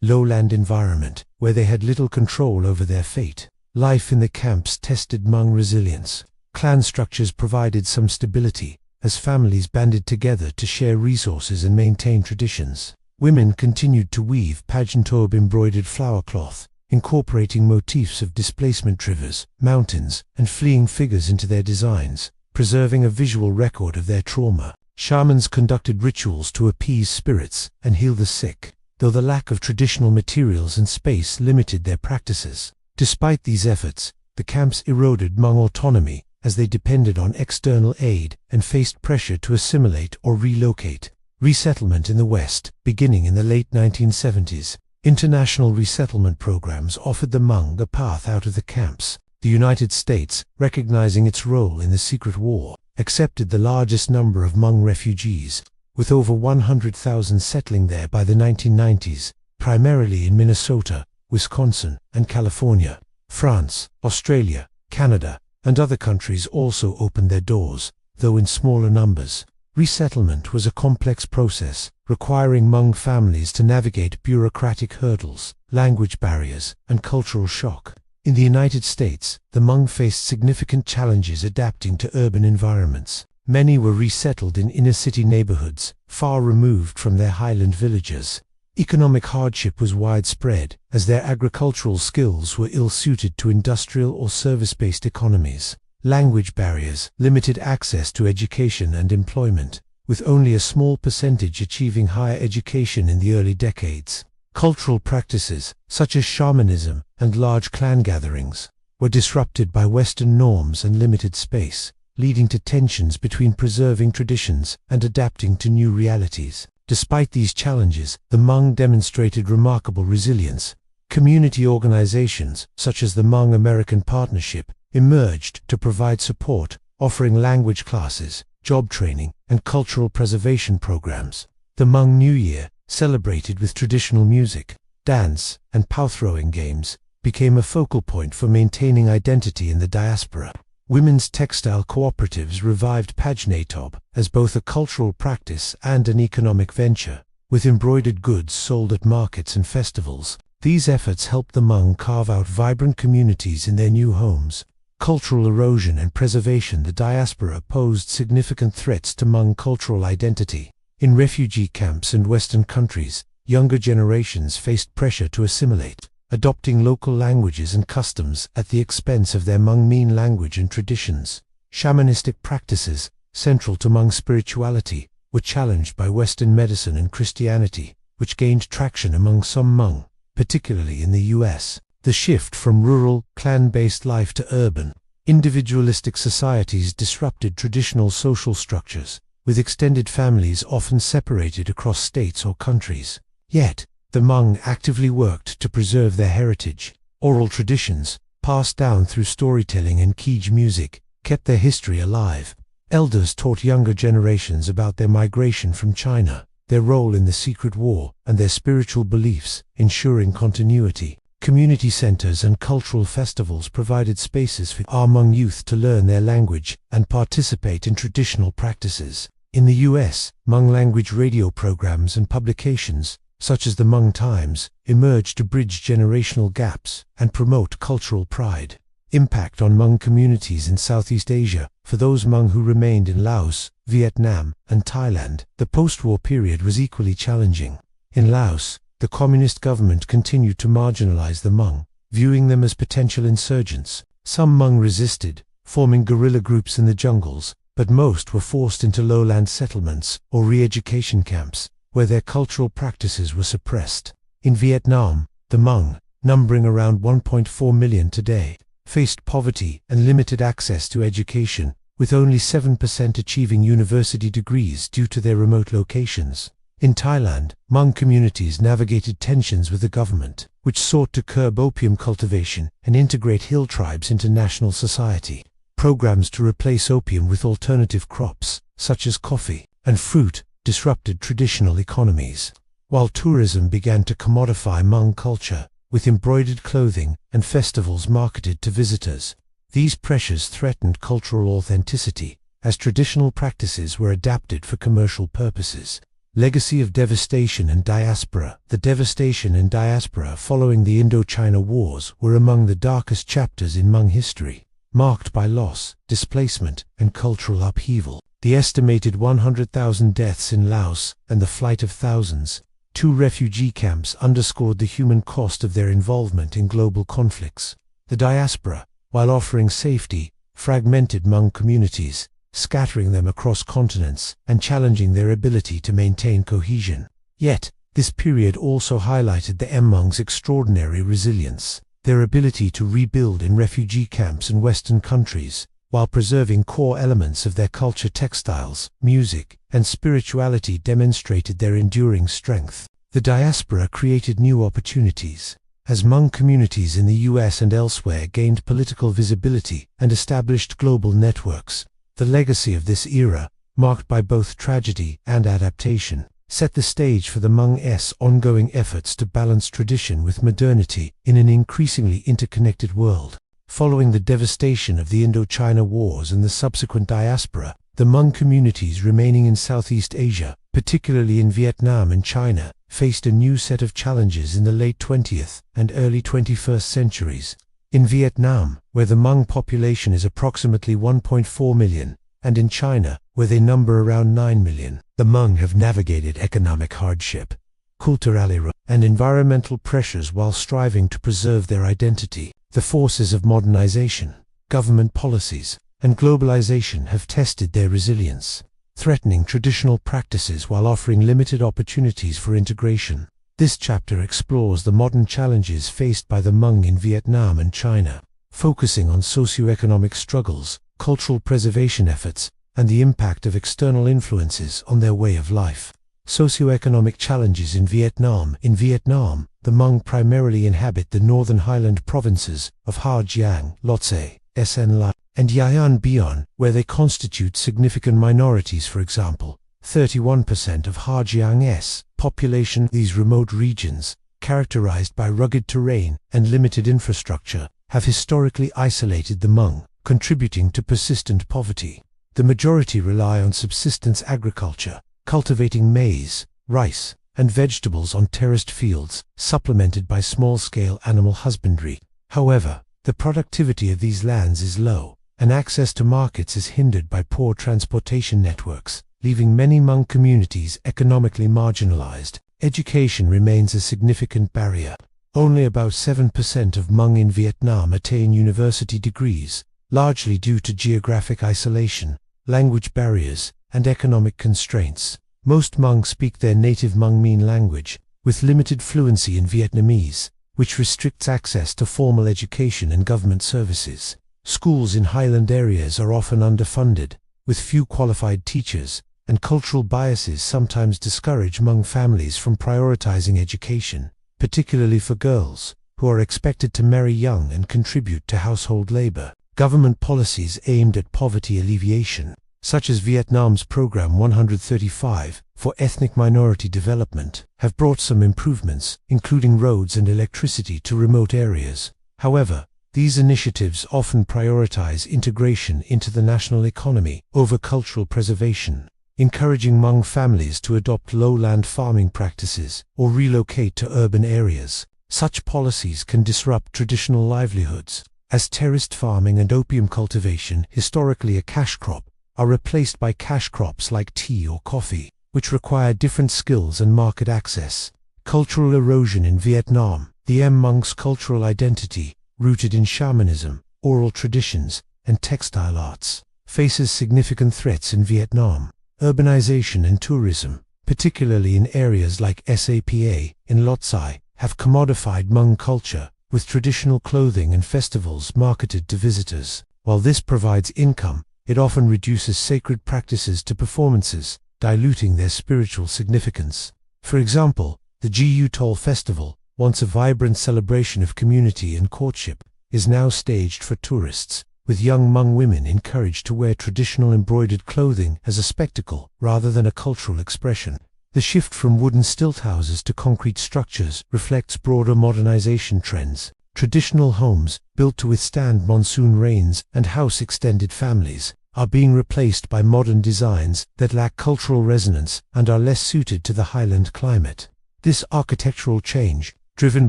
lowland environment, where they had little control over their fate. Life in the camps tested Hmong resilience. Clan structures provided some stability, as families banded together to share resources and maintain traditions. Women continued to weave pageant-orb embroidered flower cloth, incorporating motifs of displacement rivers, mountains, and fleeing figures into their designs, preserving a visual record of their trauma. Shamans conducted rituals to appease spirits and heal the sick, though the lack of traditional materials and space limited their practices. Despite these efforts, the camps eroded Hmong autonomy as they depended on external aid and faced pressure to assimilate or relocate. Resettlement in the West, beginning in the late 1970s, international resettlement programs offered the Hmong a path out of the camps. The United States, recognizing its role in the Secret War, accepted the largest number of Hmong refugees, with over 100,000 settling there by the 1990s, primarily in Minnesota, Wisconsin, and California. France, Australia, Canada, and other countries also opened their doors, though in smaller numbers. Resettlement was a complex process, requiring Hmong families to navigate bureaucratic hurdles, language barriers, and cultural shock. In the United States, the Hmong faced significant challenges adapting to urban environments. Many were resettled in inner-city neighborhoods, far removed from their highland villages. Economic hardship was widespread, as their agricultural skills were ill-suited to industrial or service-based economies. Language barriers limited access to education and employment, with only a small percentage achieving higher education in the early decades. Cultural practices, such as shamanism and large clan gatherings, were disrupted by Western norms and limited space, leading to tensions between preserving traditions and adapting to new realities. Despite these challenges, the Hmong demonstrated remarkable resilience. Community organizations, such as the Hmong American Partnership, emerged to provide support, offering language classes, job training, and cultural preservation programs. The Hmong New Year, celebrated with traditional music, dance, and pow-throwing games, became a focal point for maintaining identity in the diaspora. Women's textile cooperatives revived pageant-orb as both a cultural practice and an economic venture, with embroidered goods sold at markets and festivals. These efforts helped the Hmong carve out vibrant communities in their new homes. Cultural erosion and preservation. The diaspora posed significant threats to Hmong cultural identity. In refugee camps and Western countries, younger generations faced pressure to assimilate, adopting local languages and customs at the expense of their Hmong mean language and traditions. Shamanistic practices, central to Hmong spirituality, were challenged by Western medicine and Christianity, which gained traction among some Hmong, particularly in the US. The shift from rural, clan-based life to urban, individualistic societies disrupted traditional social structures, with extended families often separated across states or countries. Yet, the Hmong actively worked to preserve their heritage. Oral traditions, passed down through storytelling and Kij music, kept their history alive. Elders taught younger generations about their migration from China, their role in the Secret War, and their spiritual beliefs, ensuring continuity. Community centers and cultural festivals provided spaces for our Hmong youth to learn their language and participate in traditional practices. In the US, Hmong language radio programs and publications, such as the Hmong Times, emerged to bridge generational gaps and promote cultural pride. Impact on Hmong communities in Southeast Asia. For those Hmong who remained in Laos, Vietnam, and Thailand, the post-war period was equally challenging. In Laos, the communist government continued to marginalize the Hmong, viewing them as potential insurgents. Some Hmong resisted, forming guerrilla groups in the jungles, but most were forced into lowland settlements or re-education camps, where their cultural practices were suppressed. In Vietnam, the Hmong, numbering around 1.4 million today, faced poverty and limited access to education, with only 7% achieving university degrees due to their remote locations. In Thailand, Hmong communities navigated tensions with the government, which sought to curb opium cultivation and integrate hill tribes into national society. Programs to replace opium with alternative crops, such as coffee and fruit, disrupted traditional economies. While tourism began to commodify Hmong culture, with embroidered clothing and festivals marketed to visitors, these pressures threatened cultural authenticity, as traditional practices were adapted for commercial purposes. Legacy of devastation and diaspora. The devastation and diaspora following the Indochina Wars were among the darkest chapters in Hmong history, marked by loss, displacement, and cultural upheaval. The estimated 100,000 deaths in Laos and the flight of thousands to refugee camps underscored the human cost of their involvement in global conflicts. The diaspora, while offering safety, fragmented Hmong communities, scattering them across continents and challenging their ability to maintain cohesion. Yet, this period also highlighted the Hmong's extraordinary resilience, their ability to rebuild in refugee camps in Western countries, while preserving core elements of their culture. Textiles, music, and spirituality demonstrated their enduring strength. The diaspora created new opportunities. As Hmong communities in the US and elsewhere gained political visibility and established global networks, the legacy of this era, marked by both tragedy and adaptation, set the stage for the Hmong's ongoing efforts to balance tradition with modernity in an increasingly interconnected world. Following the devastation of the Indochina Wars and the subsequent diaspora, the Hmong communities remaining in Southeast Asia, particularly in Vietnam and China, faced a new set of challenges in the late 20th and early 21st centuries. In Vietnam, where the Hmong population is approximately 1.4 million, and in China, where they number around 9 million, the Hmong have navigated economic hardship, cultural and environmental pressures while striving to preserve their identity. The forces of modernization, government policies, and globalization have tested their resilience, threatening traditional practices while offering limited opportunities for integration. This chapter explores the modern challenges faced by the Hmong in Vietnam and China, focusing on socioeconomic struggles, cultural preservation efforts, and the impact of external influences on their way of life. Socioeconomic challenges in Vietnam. In Vietnam, the Hmong primarily inhabit the northern highland provinces of Ha Giang, Lotse, Sen La, and Yayan Bian, where they constitute significant minorities. For example, 31% of Ha Giang's population. These remote regions, characterized by rugged terrain and limited infrastructure, have historically isolated the Hmong, contributing to persistent poverty. The majority rely on subsistence agriculture, cultivating maize, rice, and vegetables on terraced fields, supplemented by small-scale animal husbandry. However, the productivity of these lands is low, and access to markets is hindered by poor transportation networks, leaving many Hmong communities economically marginalized. Education remains a significant barrier. Only about 7% of Hmong in Vietnam attain university degrees, largely due to geographic isolation, language barriers, and economic constraints. Most Hmong speak their native Hmong Mien language, with limited fluency in Vietnamese, which restricts access to formal education and government services. Schools in highland areas are often underfunded, with few qualified teachers, and cultural biases sometimes discourage Hmong families from prioritizing education, particularly for girls, who are expected to marry young and contribute to household labor. Government policies aimed at poverty alleviation, such as Vietnam's Program 135 for ethnic minority development, have brought some improvements, including roads and electricity to remote areas. However, these initiatives often prioritize integration into the national economy over cultural preservation, encouraging Hmong families to adopt lowland farming practices or relocate to urban areas. Such policies can disrupt traditional livelihoods, as terraced farming and opium cultivation, historically a cash crop, are replaced by cash crops like tea or coffee, which require different skills and market access. Cultural erosion in Vietnam. The Hmong's cultural identity, rooted in shamanism, oral traditions, and textile arts, faces significant threats in Vietnam. Urbanization and tourism, particularly in areas like Sapa in Lotse, have commodified Hmong culture, with traditional clothing and festivals marketed to visitors. While this provides income, it often reduces sacred practices to performances, diluting their spiritual significance. For example, the Jiu Tol festival, once a vibrant celebration of community and courtship, is now staged for tourists, with young Hmong women encouraged to wear traditional embroidered clothing as a spectacle rather than a cultural expression. The shift from wooden stilt houses to concrete structures reflects broader modernization trends. Traditional homes, built to withstand monsoon rains and house extended families, are being replaced by modern designs that lack cultural resonance and are less suited to the highland climate. This architectural change, driven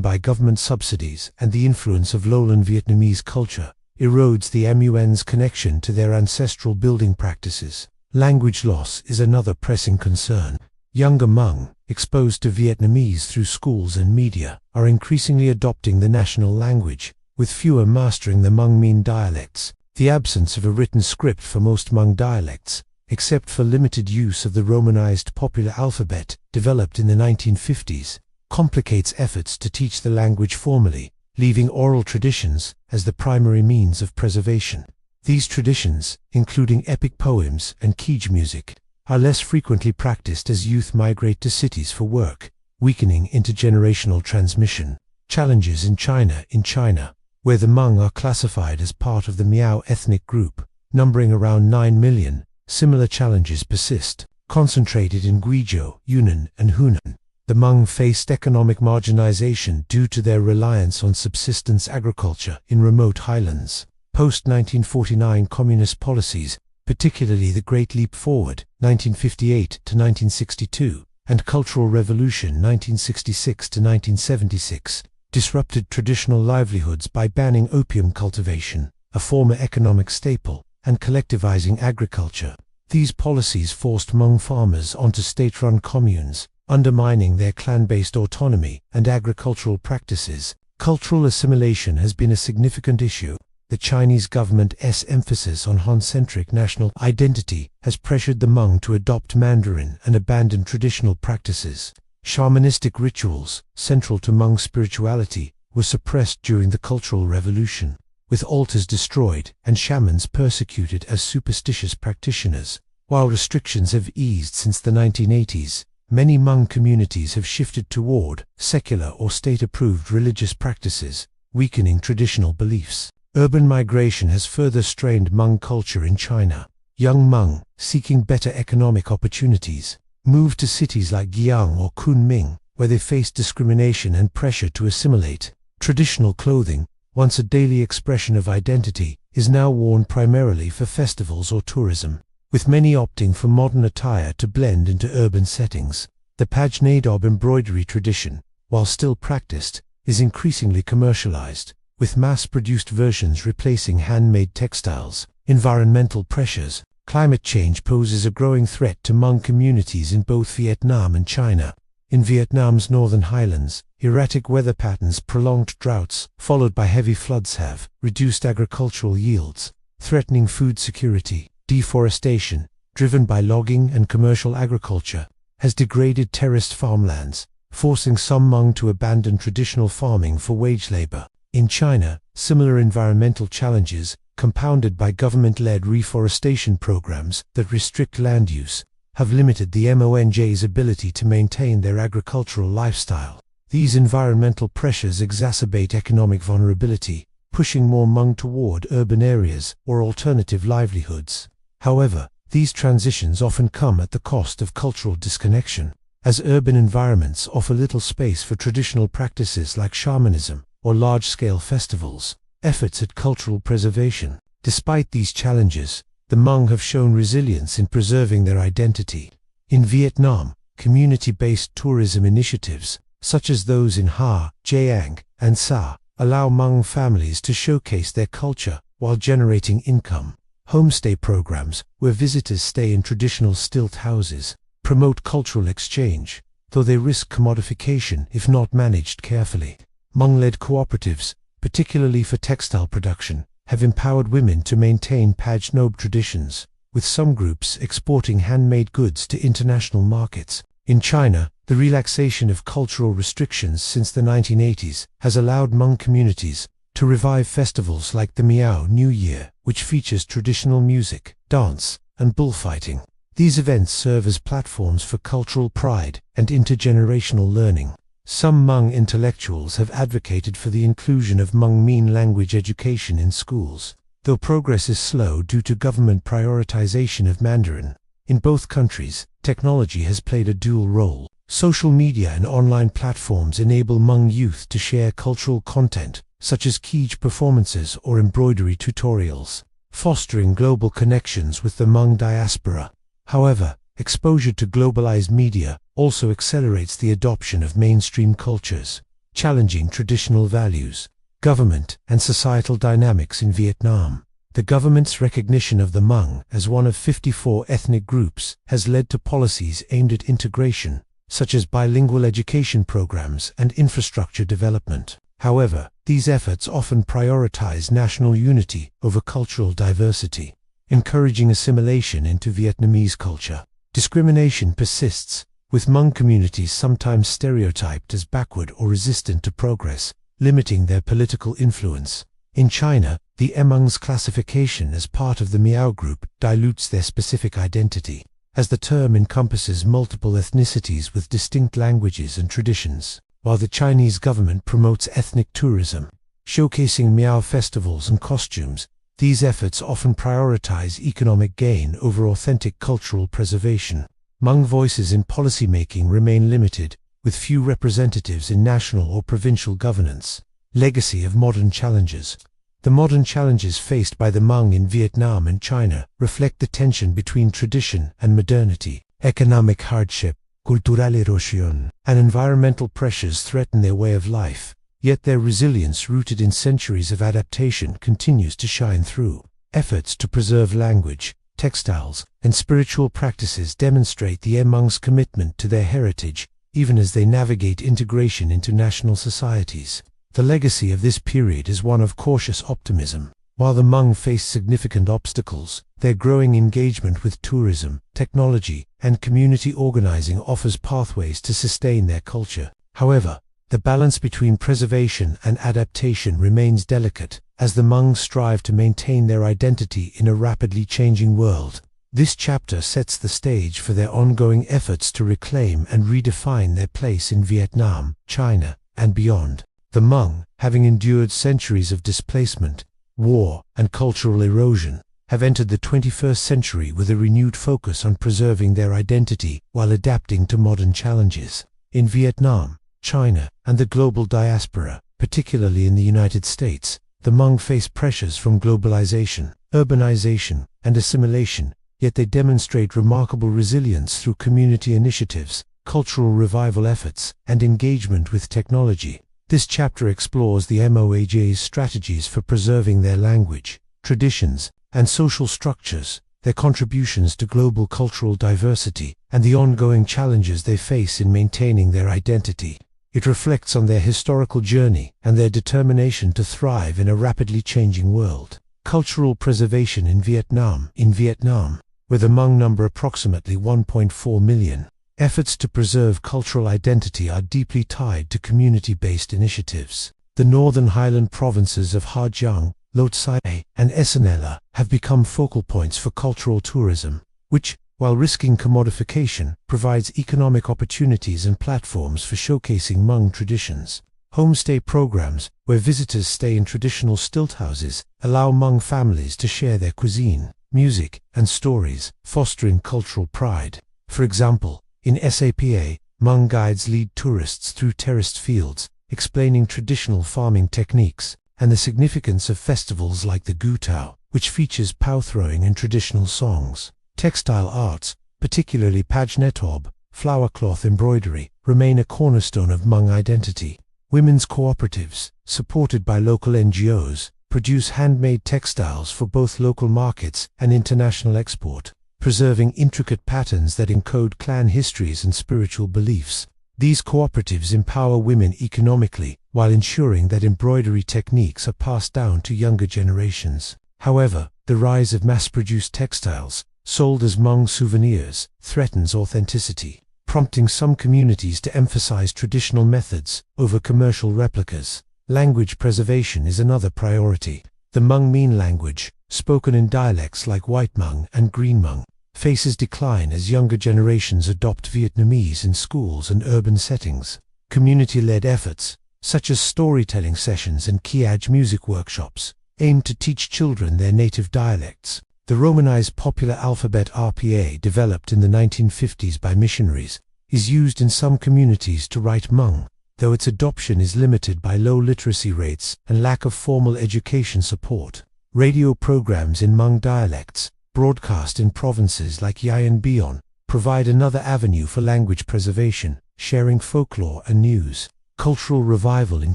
by government subsidies and the influence of lowland Vietnamese culture, erodes the Muon's connection to their ancestral building practices. Language loss is another pressing concern. Younger Hmong, exposed to Vietnamese through schools and media, are increasingly adopting the national language, with fewer mastering the Hmong Mien dialects. The absence of a written script for most Hmong dialects, except for limited use of the Romanized popular alphabet developed in the 1950s, complicates efforts to teach the language formally, leaving oral traditions as the primary means of preservation. These traditions, including epic poems and Keej music, are less frequently practiced as youth migrate to cities for work, weakening intergenerational transmission. Challenges in China, where the Hmong are classified as part of the Miao ethnic group, numbering around 9 million, similar challenges persist. Concentrated in Guizhou, Yunnan, and Hunan, the Hmong faced economic marginalization due to their reliance on subsistence agriculture in remote highlands. Post-1949 communist policies, particularly the Great Leap Forward, 1958 to 1962, and Cultural Revolution, 1966 to 1976, disrupted traditional livelihoods by banning opium cultivation, a former economic staple, and collectivizing agriculture. These policies forced Hmong farmers onto state-run communes, undermining their clan-based autonomy and agricultural practices. Cultural assimilation has been a significant issue. The Chinese government's emphasis on Han-centric national identity has pressured the Hmong to adopt Mandarin and abandon traditional practices. Shamanistic rituals, central to Hmong spirituality, were suppressed during the Cultural Revolution, with altars destroyed and shamans persecuted as superstitious practitioners. While restrictions have eased since the 1980s, many Hmong communities have shifted toward secular or state-approved religious practices, weakening traditional beliefs. Urban migration has further strained Hmong culture in China. Young Hmong, seeking better economic opportunities, moved to cities like Guiyang or Kunming, where they faced discrimination and pressure to assimilate. Traditional clothing, once a daily expression of identity, is now worn primarily for festivals or tourism, with many opting for modern attire to blend into urban settings. The Pajnadob embroidery tradition, while still practiced, is increasingly commercialized, with mass-produced versions replacing handmade textiles. Environmental pressures. Climate change poses a growing threat to Hmong communities in both Vietnam and China. In Vietnam's northern highlands, erratic weather patterns, prolonged droughts, followed by heavy floods have reduced agricultural yields, threatening food security. Deforestation, driven by logging and commercial agriculture, has degraded terraced farmlands, forcing some Hmong to abandon traditional farming for wage labor. In China, similar environmental challenges, compounded by government-led reforestation programs that restrict land use, have limited the Hmonj's ability to maintain their agricultural lifestyle. These environmental pressures exacerbate economic vulnerability, pushing more Hmong toward urban areas or alternative livelihoods. However, these transitions often come at the cost of cultural disconnection, as urban environments offer little space for traditional practices like shamanism or large-scale festivals. Efforts at cultural preservation. Despite these challenges, the Hmong have shown resilience in preserving their identity. In Vietnam, community-based tourism initiatives, such as those in Ha, Giang, and Sa, allow Hmong families to showcase their culture while generating income. Homestay programs, where visitors stay in traditional stilt houses, promote cultural exchange, though they risk commodification if not managed carefully. Hmong-led cooperatives, particularly for textile production, have empowered women to maintain Pajnob traditions, with some groups exporting handmade goods to international markets. In China, the relaxation of cultural restrictions since the 1980s has allowed Hmong communities to revive festivals like the Miao New Year, which features traditional music, dance, and bullfighting. These events serve as platforms for cultural pride and intergenerational learning. Some Hmong intellectuals have advocated for the inclusion of Hmong Mean language education in schools, though progress is slow due to government prioritization of Mandarin. In both countries, technology has played a dual role. Social media and online platforms enable Hmong youth to share cultural content, such as Kij performances or embroidery tutorials, fostering global connections with the Hmong diaspora. However, exposure to globalized media also accelerates the adoption of mainstream cultures, challenging traditional values. Government and societal dynamics in Vietnam. The government's recognition of the Hmong as one of 54 ethnic groups has led to policies aimed at integration, such as bilingual education programs and infrastructure development. However, these efforts often prioritize national unity over cultural diversity, encouraging assimilation into Vietnamese culture. Discrimination persists, with Hmong communities sometimes stereotyped as backward or resistant to progress, limiting their political influence. In China, the Hmong's classification as part of the Miao group dilutes their specific identity, as the term encompasses multiple ethnicities with distinct languages and traditions. While the Chinese government promotes ethnic tourism, showcasing Miao festivals and costumes, these efforts often prioritize economic gain over authentic cultural preservation. Hmong voices in policymaking remain limited, with few representatives in national or provincial governance. Legacy of modern challenges. The modern challenges faced by the Hmong in Vietnam and China reflect the tension between tradition and modernity. Economic hardship, cultural erosion, and environmental pressures threaten their way of life. Yet their resilience, rooted in centuries of adaptation, continues to shine through. Efforts to preserve language, textiles, and spiritual practices demonstrate the Hmong's commitment to their heritage, even as they navigate integration into national societies. The legacy of this period is one of cautious optimism. While the Hmong face significant obstacles, their growing engagement with tourism, technology, and community organizing offers pathways to sustain their culture. However, the balance between preservation and adaptation remains delicate, as the Hmong strive to maintain their identity in a rapidly changing world. This chapter sets the stage for their ongoing efforts to reclaim and redefine their place in Vietnam, China, and beyond. The Hmong, having endured centuries of displacement, war, and cultural erosion, have entered the 21st century with a renewed focus on preserving their identity while adapting to modern challenges. In Vietnam, China, and the global diaspora, particularly in the United States, the Hmong face pressures from globalization, urbanization, and assimilation, yet they demonstrate remarkable resilience through community initiatives, cultural revival efforts, and engagement with technology. This chapter explores the MOAJ's strategies for preserving their language, traditions, and social structures, their contributions to global cultural diversity, and the ongoing challenges they face in maintaining their identity. It reflects on their historical journey and their determination to thrive in a rapidly changing world. Cultural preservation in Vietnam. In Vietnam, where the Hmong number approximately 1.4 million, efforts to preserve cultural identity are deeply tied to community-based initiatives. The northern highland provinces of Ha Giang, Lot Sai, and Esanella have become focal points for cultural tourism, which, while risking commodification, provides economic opportunities and platforms for showcasing Hmong traditions. Homestay programs, where visitors stay in traditional stilt houses, allow Hmong families to share their cuisine, music, and stories, fostering cultural pride. For example, in SAPA, Hmong guides lead tourists through terraced fields, explaining traditional farming techniques, and the significance of festivals like the Gu Tao, which features pow throwing and traditional songs. Textile arts, particularly pajnetob, flower cloth embroidery, remain a cornerstone of Hmong identity. Women's cooperatives, supported by local NGOs, produce handmade textiles for both local markets and international export, preserving intricate patterns that encode clan histories and spiritual beliefs. These cooperatives empower women economically, while ensuring that embroidery techniques are passed down to younger generations. However, the rise of mass-produced textiles, sold as Hmong souvenirs, threatens authenticity, prompting some communities to emphasize traditional methods over commercial replicas. Language preservation is another priority. The Hmong mean language, spoken in dialects like White Hmong and Green Hmong, faces decline as younger generations adopt Vietnamese in schools and urban settings. Community-led efforts, such as storytelling sessions and Kiaj music workshops, aim to teach children their native dialects. The Romanized popular alphabet RPA, developed in the 1950s by missionaries, is used in some communities to write Hmong, though its adoption is limited by low literacy rates and lack of formal education support. Radio programs in Hmong dialects, broadcast in provinces like Yayan Bion, provide another avenue for language preservation, sharing folklore and news. Cultural revival in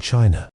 China.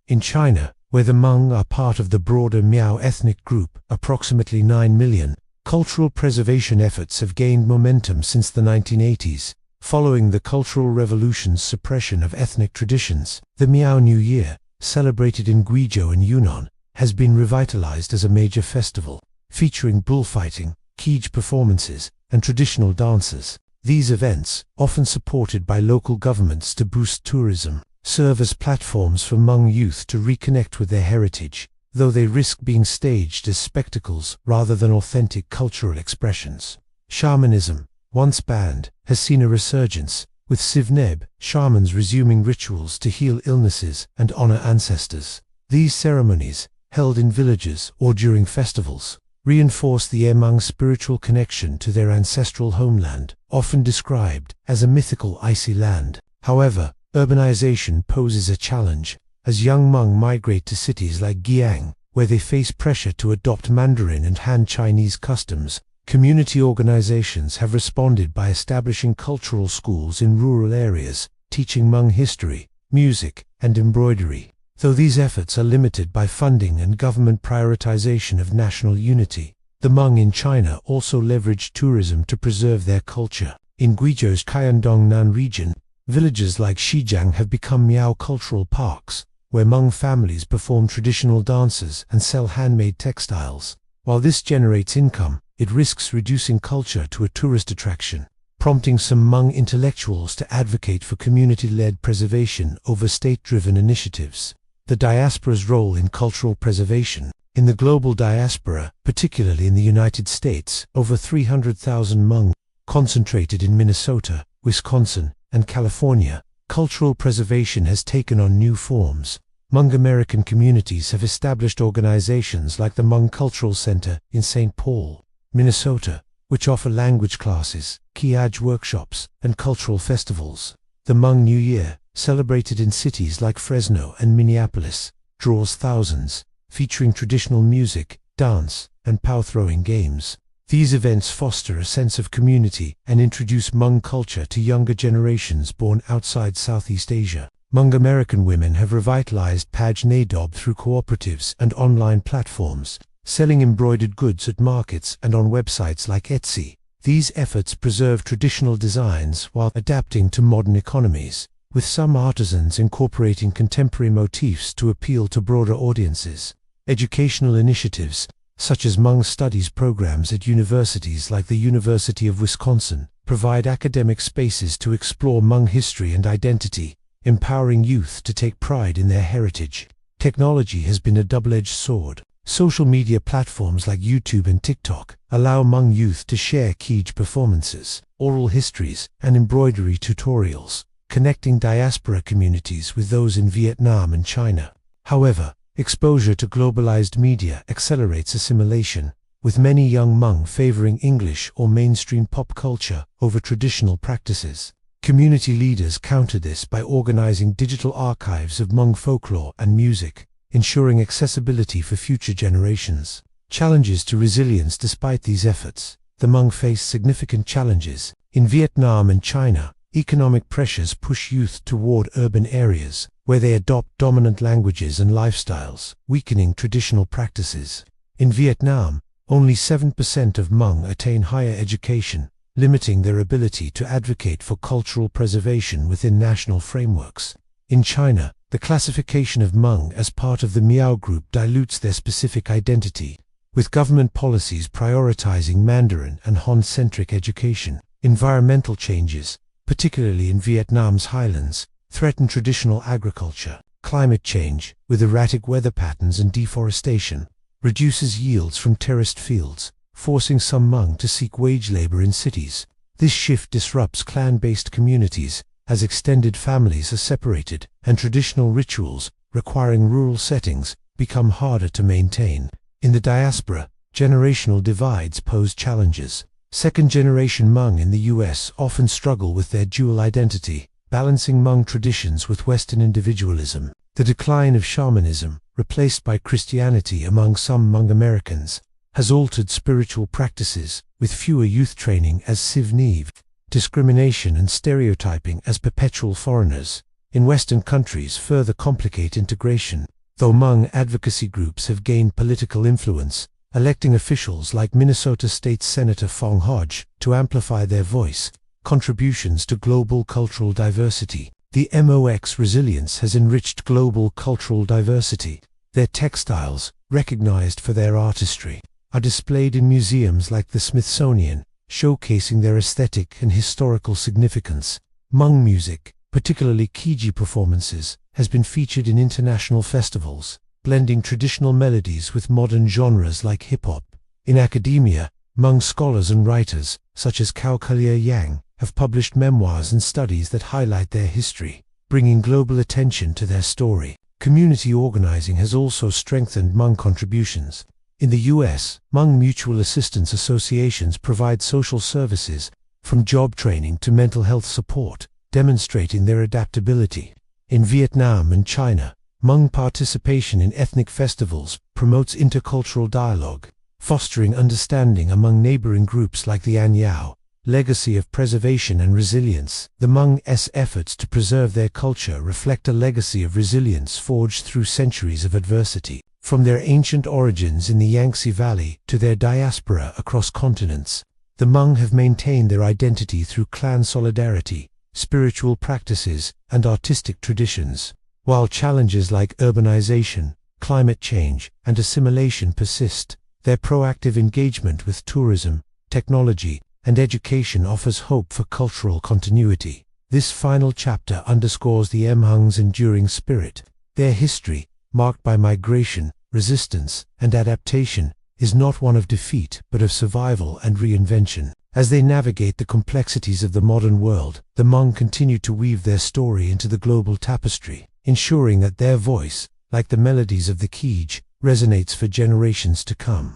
In China, where the Hmong are part of the broader Miao ethnic group, approximately 9 million, cultural preservation efforts have gained momentum since the 1980s. Following the Cultural Revolution's suppression of ethnic traditions, the Miao New Year, celebrated in Guizhou and Yunnan, has been revitalized as a major festival, featuring bullfighting, Kij performances, and traditional dances. These events, often supported by local governments to boost tourism, serve as platforms for Hmong youth to reconnect with their heritage, though they risk being staged as spectacles rather than authentic cultural expressions. Shamanism, once banned, has seen a resurgence, with Sivneb, shamans resuming rituals to heal illnesses and honor ancestors. These ceremonies, held in villages or during festivals, reinforce the Hmong spiritual connection to their ancestral homeland, often described as a mythical icy land. However, urbanization poses a challenge, as young Hmong migrate to cities like Giang, where they face pressure to adopt Mandarin and Han Chinese customs. Community organizations have responded by establishing cultural schools in rural areas, teaching Hmong history, music, and embroidery. Though these efforts are limited by funding and government prioritization of national unity, the Hmong in China also leverage tourism to preserve their culture. In Guizhou's Kayandongnan region, villages like Shijiang have become Miao cultural parks, where Hmong families perform traditional dances and sell handmade textiles. While this generates income, it risks reducing culture to a tourist attraction, prompting some Hmong intellectuals to advocate for community-led preservation over state-driven initiatives. The diaspora's role in cultural preservation. In the global diaspora, particularly in the United States, over 300,000 Hmong, concentrated in Minnesota, Wisconsin, and California, cultural preservation has taken on new forms. Hmong American communities have established organizations like the Hmong Cultural Center in St. Paul, Minnesota, which offer language classes, Kiaj workshops, and cultural festivals. The Hmong New Year, celebrated in cities like Fresno and Minneapolis, draws thousands, featuring traditional music, dance, and pow-throwing games. These events foster a sense of community and introduce Hmong culture to younger generations born outside Southeast Asia. Hmong American women have revitalized Paj Nadob through cooperatives and online platforms, selling embroidered goods at markets and on websites like Etsy. These efforts preserve traditional designs while adapting to modern economies, with some artisans incorporating contemporary motifs to appeal to broader audiences. Educational initiatives, such as Hmong studies programs at universities like the University of Wisconsin, provide academic spaces to explore Hmong history and identity, empowering youth to take pride in their heritage. Technology has been a double-edged sword. Social media platforms like YouTube and TikTok allow Hmong youth to share Kij performances, oral histories, and embroidery tutorials, connecting diaspora communities with those in Vietnam and China. However, exposure to globalized media accelerates assimilation, with many young Hmong favoring English or mainstream pop culture over traditional practices. Community leaders counter this by organizing digital archives of Hmong folklore and music, ensuring accessibility for future generations. Challenges to resilience. Despite these efforts, the Hmong face significant challenges. In Vietnam and China, economic pressures push youth toward urban areas, where they adopt dominant languages and lifestyles, weakening traditional practices. In Vietnam, only 7% of Hmong attain higher education, limiting their ability to advocate for cultural preservation within national frameworks. In China, the classification of Hmong as part of the Miao group dilutes their specific identity, with government policies prioritizing Mandarin and Han-centric education. Environmental changes, particularly in Vietnam's highlands, threaten traditional agriculture. Climate change, with erratic weather patterns and deforestation, reduces yields from terraced fields, forcing some Hmong to seek wage labor in cities. This shift disrupts clan-based communities, as extended families are separated, and traditional rituals, requiring rural settings, become harder to maintain. In the diaspora, generational divides pose challenges. Second-generation Hmong in the U.S. often struggle with their dual identity, balancing Hmong traditions with Western individualism. The decline of shamanism, replaced by Christianity among some Hmong Americans, has altered spiritual practices, with fewer youth training as civ niv, discrimination and stereotyping as perpetual foreigners. In Western countries further complicate integration. Though Hmong advocacy groups have gained political influence, electing officials like Minnesota State Senator Fong Hodge to amplify their voice, contributions to global cultural diversity. The MOX resilience has enriched global cultural diversity. Their textiles, recognized for their artistry, are displayed in museums like the Smithsonian, showcasing their aesthetic and historical significance. Hmong music, particularly Kiji performances, has been featured in international festivals, blending traditional melodies with modern genres like hip-hop. In academia, Hmong scholars and writers, such as Kaukalia Yang, have published memoirs and studies that highlight their history, bringing global attention to their story. Community organizing has also strengthened Hmong contributions. In the U.S., Hmong mutual assistance associations provide social services, from job training to mental health support, demonstrating their adaptability. In Vietnam and China, Hmong participation in ethnic festivals promotes intercultural dialogue, fostering understanding among neighboring groups like the An Yao. Legacy of preservation and resilience. The Hmong's efforts to preserve their culture reflect a legacy of resilience forged through centuries of adversity. From their ancient origins in the Yangtze Valley to their diaspora across continents, the Hmong have maintained their identity through clan solidarity, spiritual practices, and artistic traditions. While challenges like urbanization, climate change, and assimilation persist, their proactive engagement with tourism, technology, and education offers hope for cultural continuity. This final chapter underscores the Hmong's enduring spirit. Their history, marked by migration, resistance, and adaptation, is not one of defeat but of survival and reinvention. As they navigate the complexities of the modern world, the Hmong continue to weave their story into the global tapestry, ensuring that their voice, like the melodies of the Kij, resonates for generations to come.